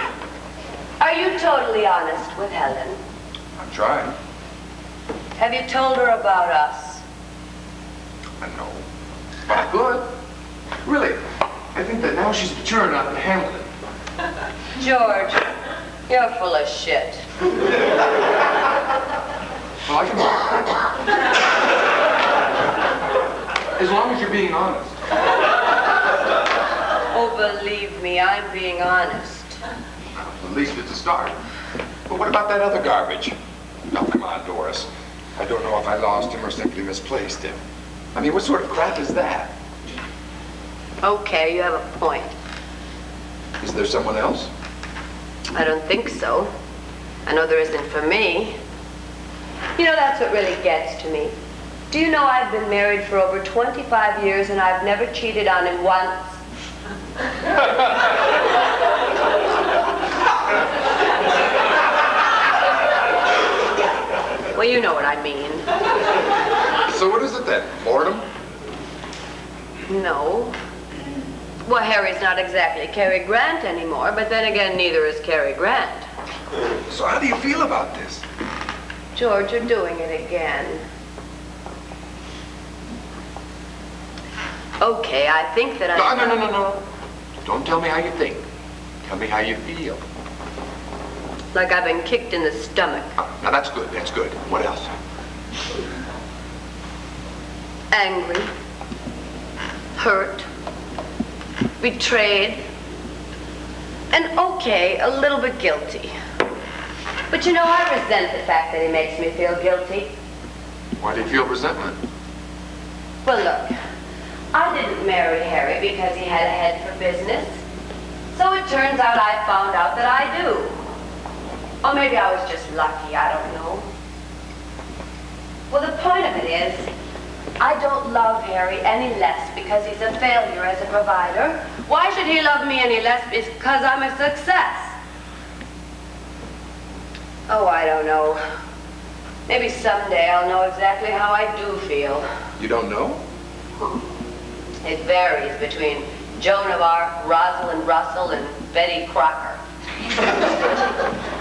Are you totally honest with Helen? I'm trying. Have you told her about us? I know. But I could. Really, I think that now she's mature enough to handle it. George, you're full of shit. Well, I can work. As long as you're being honest. Oh, believe me, I'm being honest. At least it's a start. But what about that other garbage? Oh, come on, Doris. I don't know if I lost him or simply misplaced him. I mean, what sort of crap is that? Okay, you have a point. Is there someone else? I don't think so. I know there isn't for me. You know, that's what really gets to me. Do you know I've been married for over 25 years and I've never cheated on him once? Well, you know what I mean. So what is it then? Boredom? No. Well, Harry's not exactly Cary Grant anymore, but then again, neither is Cary Grant. So how do you feel about this? George, you're doing it again. Okay, I think that No. Don't tell me how you think. Tell me how you feel. Like I've been kicked in the stomach. Now that's good, that's good. What else? Angry. Hurt. Betrayed. And okay, a little bit guilty. But you know, I resent the fact that he makes me feel guilty. Why do you feel resentment? Well, look, I didn't marry Harry because he had a head for business. So it turns out I found out that I do. Or maybe I was just lucky, I don't know. Well, the point of it is, I don't love Harry any less because he's a failure as a provider. Why should he love me any less because I'm a success? Oh, I don't know. Maybe someday I'll know exactly how I do feel. You don't know? It varies between Joan of Arc, Rosalind Russell, and Betty Crocker.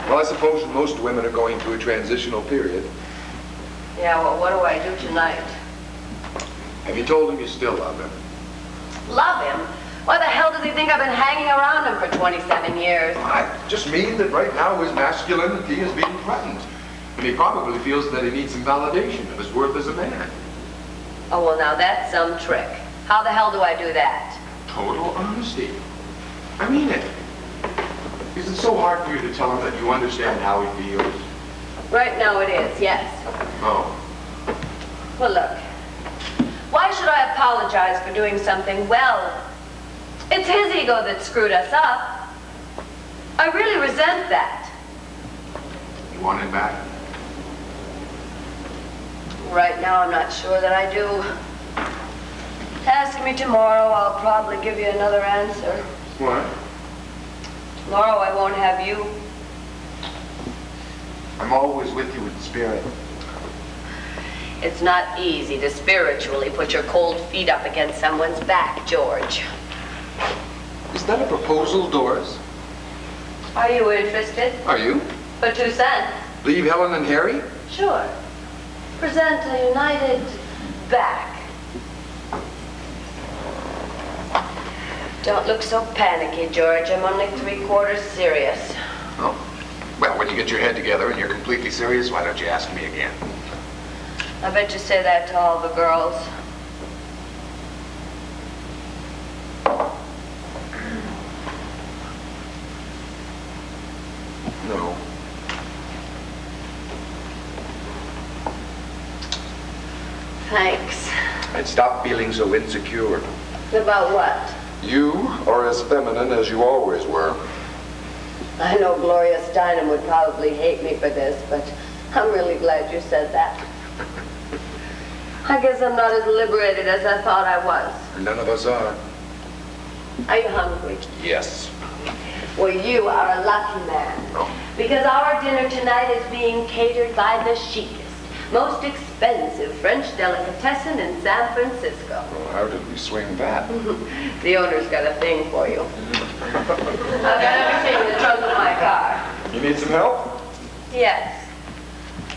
Well, I suppose most women are going through a transitional period. Yeah, well, what do I do tonight? Have you told him you still love him? Love him? Why the hell does he think I've been hanging around him for 27 years? I just mean that right now his masculinity is being threatened. And he probably feels that he needs some validation of his worth as a man. Oh, well, now that's some trick. How the hell do I do that? Total honesty. I mean it. Is it so hard for you to tell him that you understand how he feels? Right now it is, yes. Oh. Well, look. Why should I apologize for doing something well? It's his ego that screwed us up. I really resent that. You want him back? Right now, I'm not sure that I do. Ask me tomorrow, I'll probably give you another answer. What? Tomorrow I won't have you. I'm always with you in spirit. It's not easy to spiritually put your cold feet up against someone's back, George. Is that a proposal, Doris? Are you interested? Are you? For 2 cents? Leave Helen and Harry? Sure. Present a united back. Don't look so panicky, George. I'm only 3/4 serious. Oh. Well, when you get your head together and you're completely serious, why don't you ask me again? I bet you say that to all the girls. No. Thanks. I'd stop feeling so insecure. About what? You are as feminine as you always were. I know Gloria Steinem would probably hate me for this, but I'm really glad you said that. I guess I'm not as liberated as I thought I was. None of us are. Are you hungry? Yes. Well, you are a lucky man. Because our dinner tonight is being catered by the chicest, most expensive French delicatessen in San Francisco. Well, how did we swing that? The owner's got a thing for you. I've got everything in the trunk of my car. You need some help? Yes.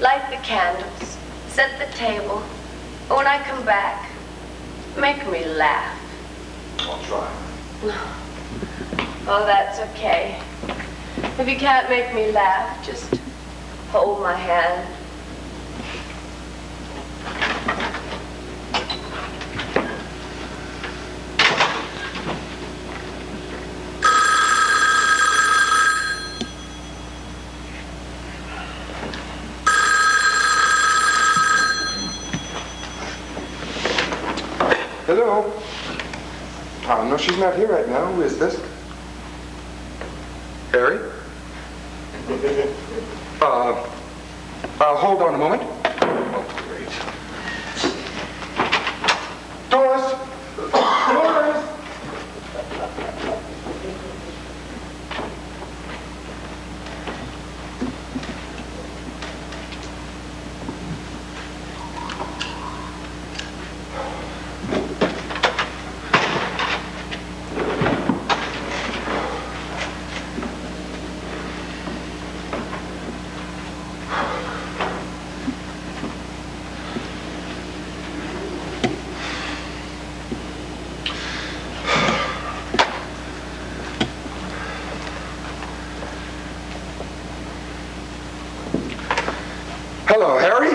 Light the candles. Set the table. When I come back, make me laugh. I'll try. Oh, that's okay. If you can't make me laugh, just hold my hand. Hello? No, she's not here right now. Who is this? Harry? Hold on a moment. Oh, great. Doris! Doris! Hello, Harry.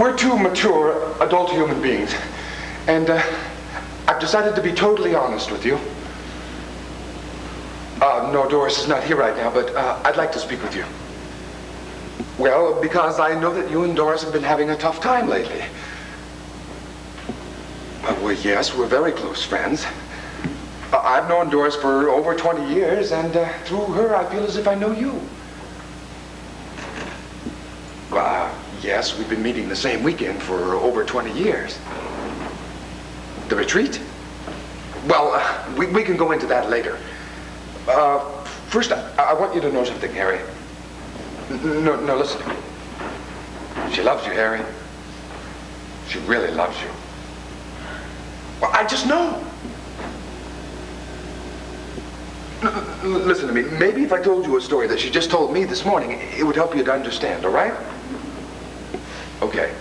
We're two mature, adult human beings, and I've decided to be totally honest with you. No, Doris is not here right now, but I'd like to speak with you. Well, because I know that you and Doris have been having a tough time lately. Well, yes, we're very close friends. I've known Doris for over 20 years, and through her, I feel as if I know you. Yes, we've been meeting the same weekend for over 20 years. The retreat? Well, we can go into that later. First, I want you to know something, Harry. No, listen to me. She loves you, Harry. She really loves you. Well, I just know. Listen to me. Maybe if I told you a story that she just told me this morning, it would help you to understand, all right? Okay.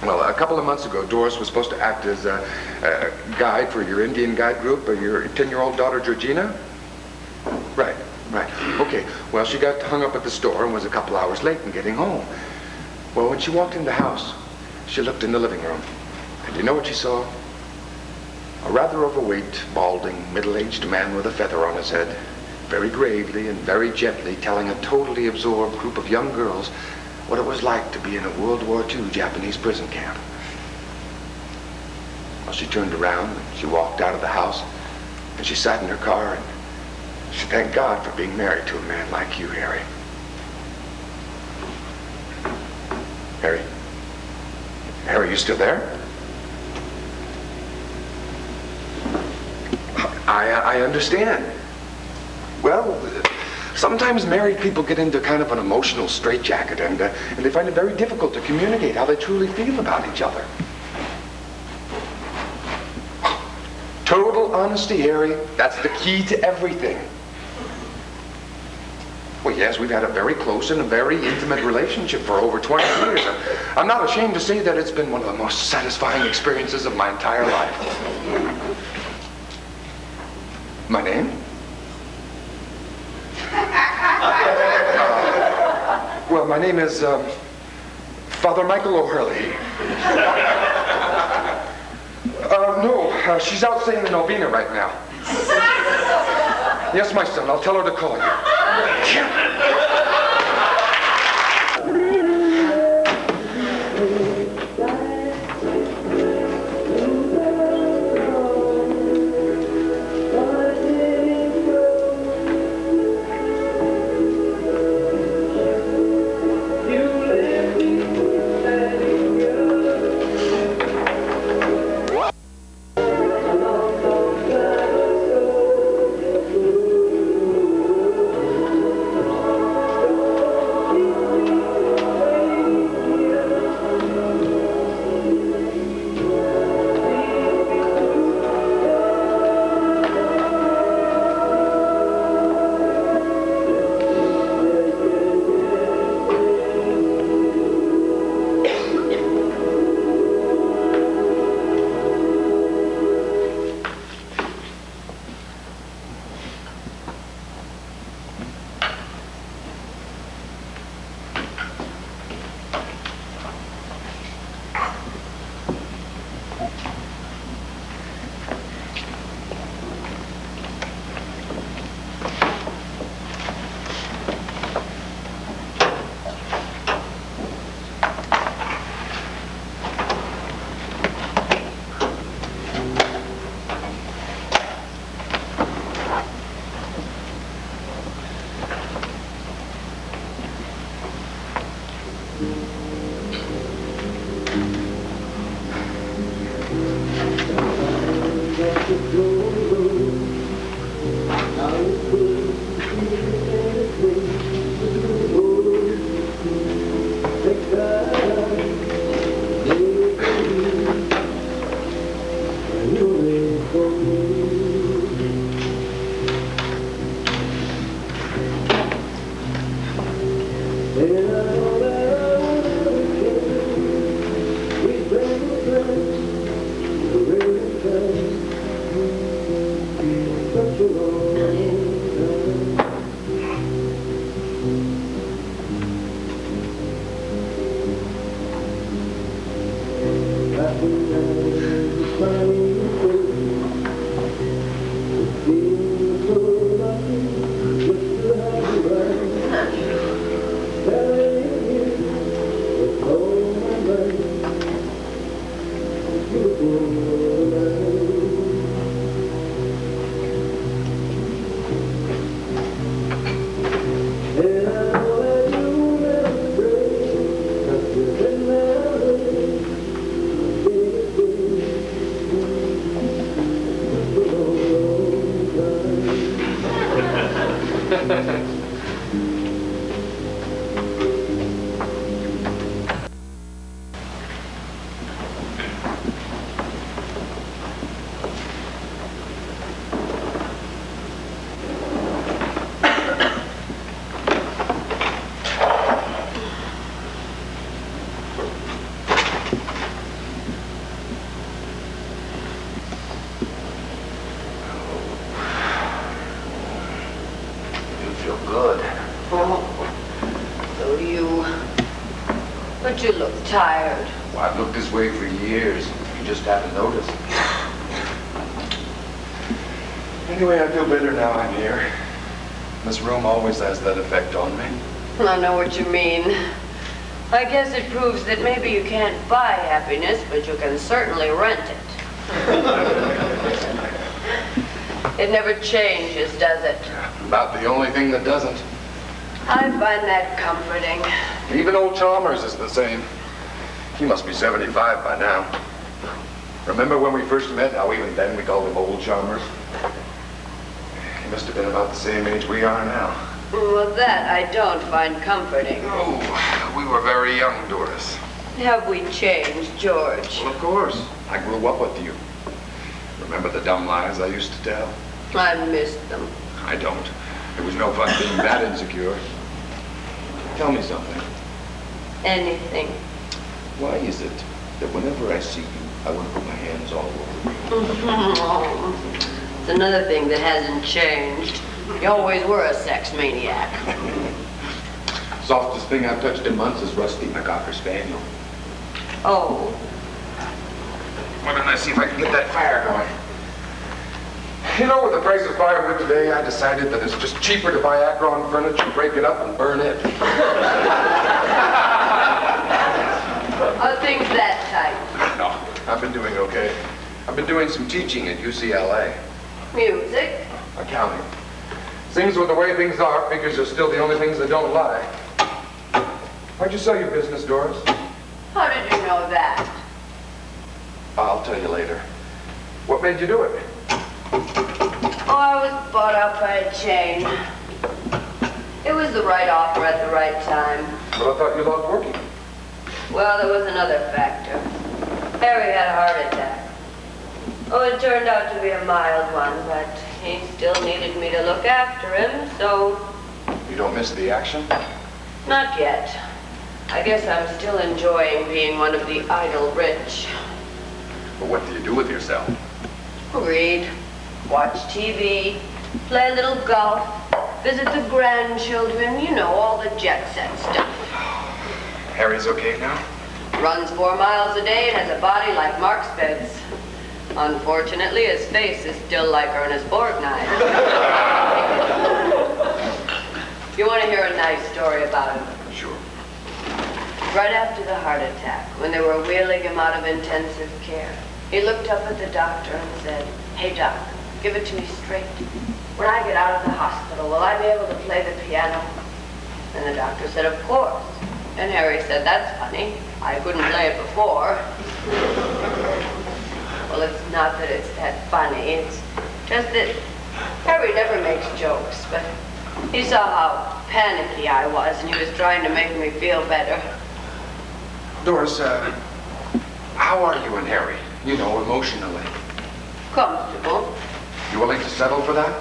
Well, a couple of months ago, Doris was supposed to act as a guide for your Indian guide group, your 10-year-old daughter, Georgina. Right. Okay. Well, she got hung up at the store and was a couple hours late in getting home. Well, when she walked in the house, she looked in the living room. And you know what she saw? A rather overweight, balding, middle-aged man with a feather on his head, very gravely and very gently telling a totally absorbed group of young girls what it was like to be in a World War II Japanese prison camp. Well, she turned around and she walked out of the house and she sat in her car and she thanked God for being married to a man like you, Harry. Harry, you still there? I understand. Well, sometimes married people get into kind of an emotional straitjacket and they find it very difficult to communicate how they truly feel about each other. Total honesty, Harry. That's the key to everything. Well, yes, we've had a very close and a very intimate relationship for over 20 years. I'm not ashamed to say that it's been one of the most satisfying experiences of my entire life. My name? Well, my name is Father Michael O'Hurley. No, she's out saying the novena right now. Yes, my son, I'll tell her to call you. You look tired. Well, I've looked this way for years. You just haven't noticed. Anyway, I feel better now I'm here. This room always has that effect on me. I know what you mean. I guess it proves that maybe you can't buy happiness, but you can certainly rent it. It never changes, does it? About the only thing that doesn't. I find that comforting. Even old Chalmers is the same. He must be 75 by now. Remember when we first met, how even then we called him Old Chalmers? He must have been about the same age we are now. Well, that I don't find comforting. Oh, we were very young, Doris. Have we changed, George? Well, of course. I grew up with you. Remember the dumb lies I used to tell? I missed them. I don't. It was no fun being that insecure. Tell me something. Anything. Why is it that whenever I see you, I want to put my hands all over you? It's another thing that hasn't changed. You always were a sex maniac. Softest thing I've touched in months is Rusty, my Cocker Spaniel. Oh. Why don't I see if I can get that fire going? You know, with the price of firewood today, I decided that it's just cheaper to buy Akron furniture, break it up, and burn it. Are things that tight? No, I've been doing okay. I've been doing some teaching at UCLA. Music? Accounting. Seems with the way things are, figures are still the only things that don't lie. Why'd you sell your business, Doris? How did you know that? I'll tell you later. What made you do it? Oh, I was bought out by a chain. It was the right offer at the right time. But I thought you loved working. Well, there was another factor. Harry had a heart attack. Oh, it turned out to be a mild one, but he still needed me to look after him, so... You don't miss the action? Not yet. I guess I'm still enjoying being one of the idle rich. But what do you do with yourself? Read, watch TV, play a little golf, visit the grandchildren, you know, all the jet set stuff. Harry's okay now? Runs 4 miles a day and has a body like Mark Spence. Unfortunately, his face is still like Ernest Borgnine. You want to hear a nice story about him? Sure. Right after the heart attack, when they were wheeling him out of intensive care, he looked up at the doctor and said, "Hey, Doc, give it to me straight. When I get out of the hospital, will I be able to play the piano?" And the doctor said, "Of course." And Harry said, "That's funny. I couldn't play it before." Well, it's not that it's that funny. It's just that Harry never makes jokes, but he saw how panicky I was, and he was trying to make me feel better. Doris, how are you and Harry? You know, emotionally. Comfortable. You willing to settle for that?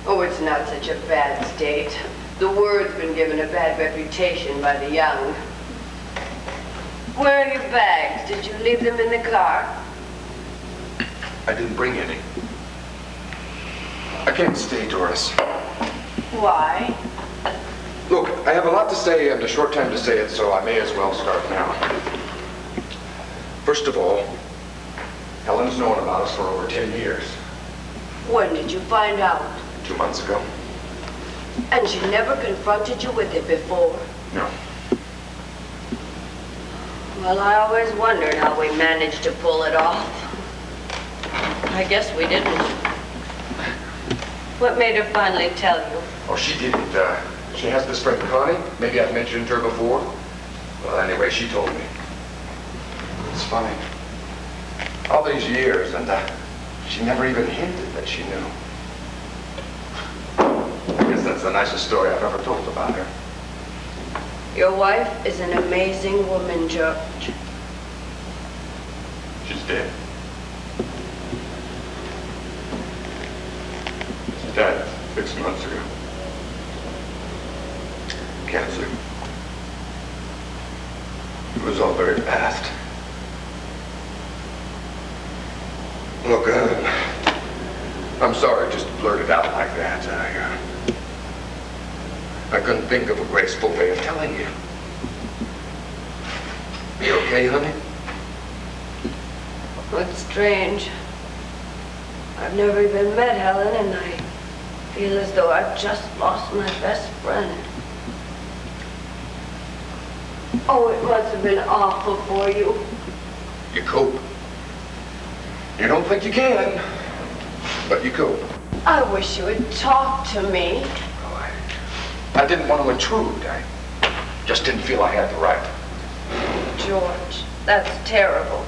Oh, it's not such a bad state. The word's been given a bad reputation by the young. Where are your bags? Did you leave them in the car? I didn't bring any. I can't stay, Doris. Why? Look, I have a lot to say and a short time to say it, so I may as well start now. First of all, Helen's known about us for over 10 years. When did you find out? 2 months ago. And she never confronted you with it before? No. Well, I always wondered how we managed to pull it off. I guess we didn't. What made her finally tell you? Oh, she didn't. She has this friend, Connie. Maybe I've mentioned her before. Well, anyway, she told me. It's funny. All these years, and she never even hinted that she knew. I guess that's the nicest story I've ever told about her. Your wife is an amazing woman, George. She's dead. She died 6 months ago. Cancer. It was all very fast. Look, I'm sorry I just blurted out like that. I couldn't think of a graceful way of telling you. You okay, honey? That's strange. I've never even met Helen, and I feel as though I've just lost my best friend. Oh, it must have been awful for you. You cope. You don't think you can, but you cope. I wish you would talk to me. I didn't want to intrude. I just didn't feel I had the right. George, that's terrible.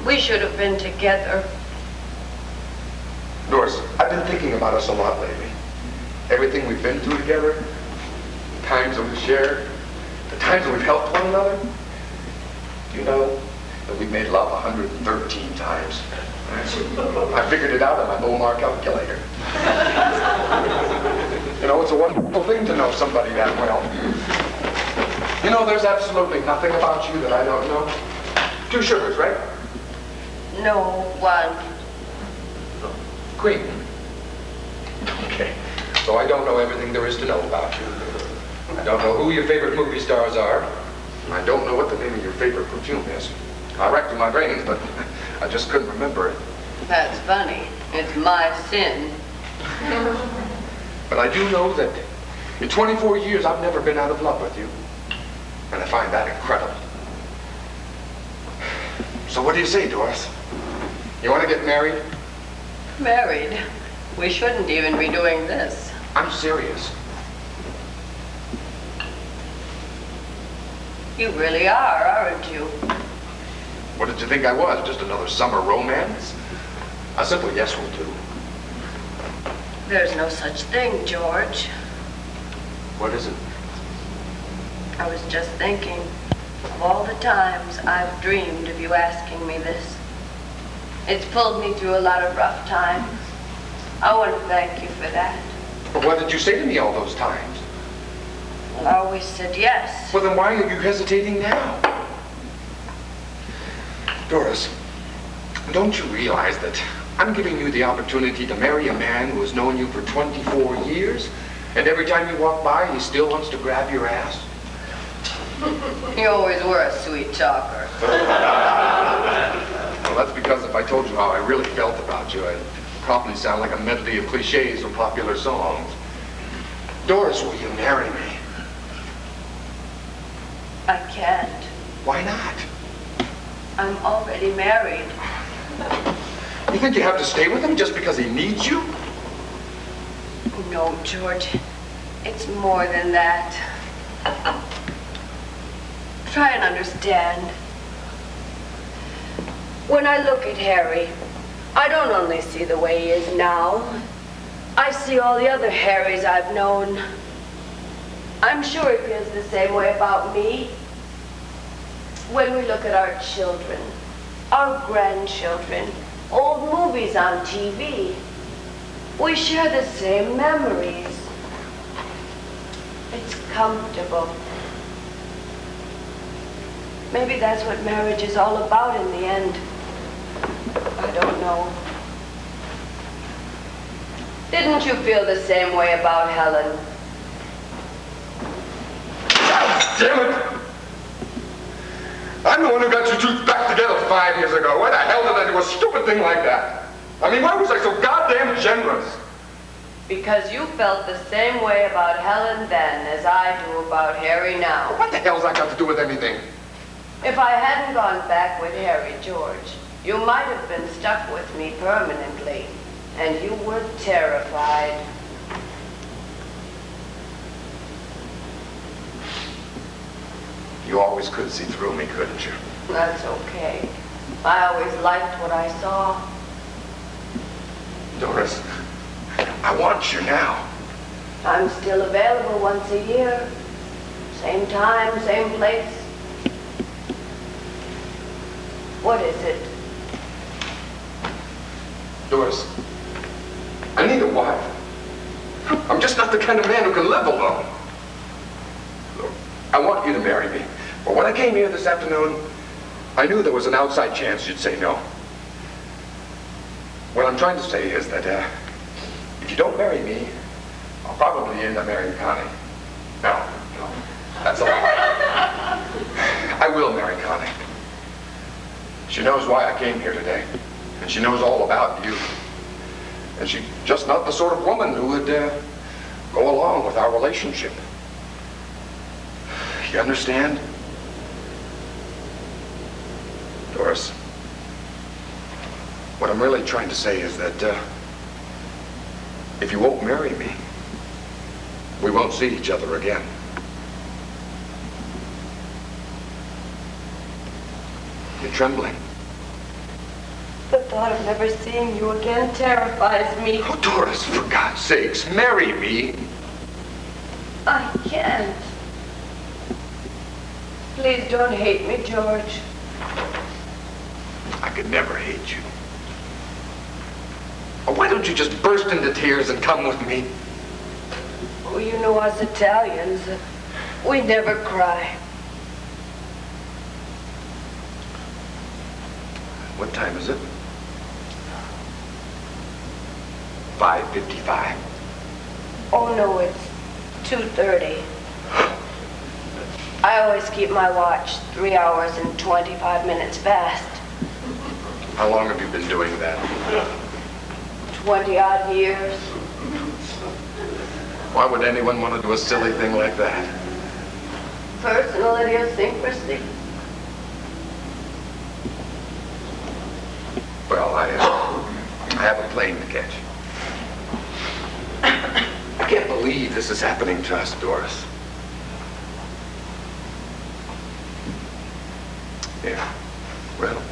We should have been together. Doris, I've been thinking about us a lot lately. Everything we've been through together, the times that we've shared, the times that we've helped one another. You know that we've made love 113 times. I figured it out on my Omar calculator. You know, it's a wonderful thing to know somebody that well. You know, there's absolutely nothing about you that I don't know. 2 sugars, right? No, 1. Cream. Okay. So I don't know everything there is to know about you. I don't know who your favorite movie stars are. And I don't know what the name of your favorite perfume is. I racked my brains, but I just couldn't remember it. That's funny. It's my sin. But I do know that in 24 years, I've never been out of love with you. And I find that incredible. So what do you say, Doris? You want to get married? Married? We shouldn't even be doing this. I'm serious. You really are, aren't you? What did you think I was? Just another summer romance? A simple yes will do. There's no such thing, George. What is it? I was just thinking of all the times I've dreamed of you asking me this. It's pulled me through a lot of rough times. I want to thank you for that. But what did you say to me all those times? Well, I always said yes. Well, then why are you hesitating now? Doris, don't you realize that I'm giving you the opportunity to marry a man who has known you for 24 years, and every time you walk by, he still wants to grab your ass? You always were a sweet talker. Well, that's because if I told you how I really felt about you, I'd probably sound like a medley of cliches from popular songs. Doris, will you marry me? I can't. Why not? I'm already married. You think you have to stay with him just because he needs you? No, George. It's more than that. Try and understand. When I look at Harry, I don't only see the way he is now. I see all the other Harrys I've known. I'm sure he feels the same way about me. When we look at our children, our grandchildren, old movies on TV, we share the same memories. It's comfortable. Maybe that's what marriage is all about in the end. I don't know. Didn't you feel the same way about Helen? God damn it! I'm the one who got you two back together 5 years ago. Why the hell did I do a stupid thing like that? I mean, why was I so goddamn generous? Because you felt the same way about Helen then as I do about Harry now. What the hell's that got to do with anything? If I hadn't gone back with Harry, George, you might have been stuck with me permanently. And you were terrified. You always could see through me, couldn't you? That's okay. I always liked what I saw. Doris, I want you now. I'm still available once a year. Same time, same place. What is it? Doris, I need a wife. I'm just not the kind of man who can live alone. Look, I want you to marry me. But when I came here this afternoon, I knew there was an outside chance you'd say no. What I'm trying to say is that if you don't marry me, I'll probably end up marrying Connie. No, that's a lie. I will marry Connie. She knows why I came here today, and she knows all about you. And she's just not the sort of woman who would go along with our relationship. You understand? Doris, what I'm really trying to say is that if you won't marry me, we won't see each other again. You're trembling. The thought of never seeing you again terrifies me. Oh, Doris, for God's sakes, marry me. I can't. Please don't hate me, George. I could never hate you. Oh, why don't you just burst into tears and come with me? Oh, you know us Italians, we never cry. What time is it? 5:55. Oh, no, it's 2:30. I always keep my watch 3 hours and 25 minutes fast. How long have you been doing that? 20-odd years. Why would anyone want to do a silly thing like that? Personal idiosyncrasy. Well, I have a plane to catch. I can't believe this is happening to us, Doris. Yeah, well.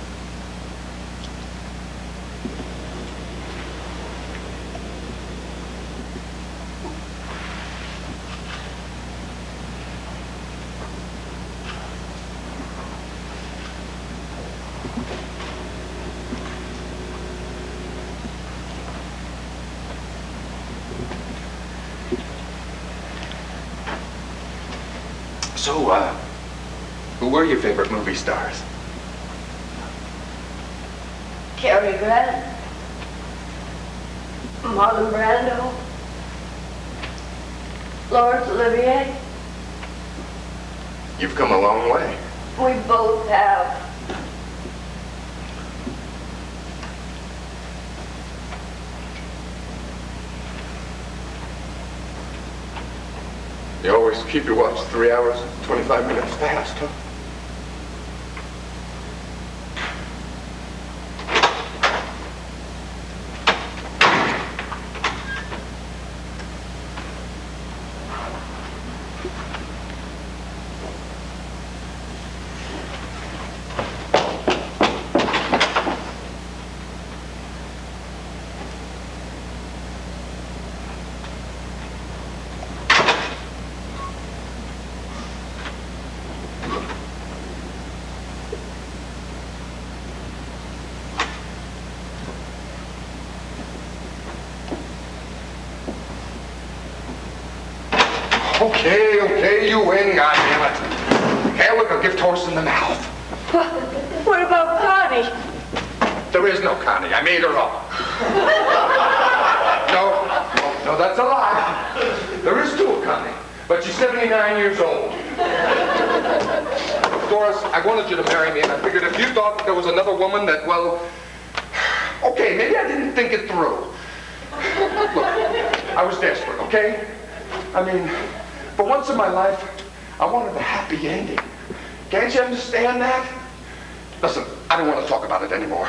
So, who were your favorite movie stars? Cary Grant. Marlon Brando. Laurence Olivier. You've come a long way. We both have. You always keep your watch 3 hours, 25 minutes fast, huh? Okay, you win, goddammit. Can't look a gift horse in the mouth. What about Connie? There is no Connie. I made her up. No, that's a lie. There is still a Connie, but she's 79 years old. Doris, I wanted you to marry me, and I figured if you thought that there was another woman that, well, okay, maybe I didn't think it through. Look, I was desperate, okay? I mean, for once in my life, I wanted a happy ending. Can't you understand that? Listen, I don't want to talk about it anymore.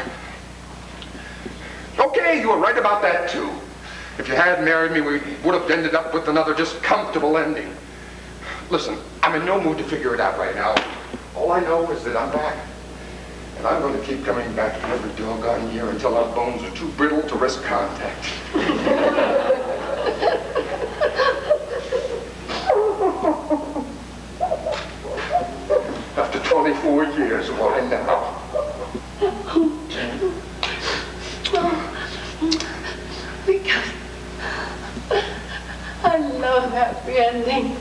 Okay, you were right about that, too. If you had married me, we would have ended up with another just comfortable ending. Listen, I'm in no mood to figure it out right now. All I know is that I'm back. And I'm going to keep coming back every doggone year until our bones are too brittle to risk contact. After 24 years, why now? Because I love happy endings.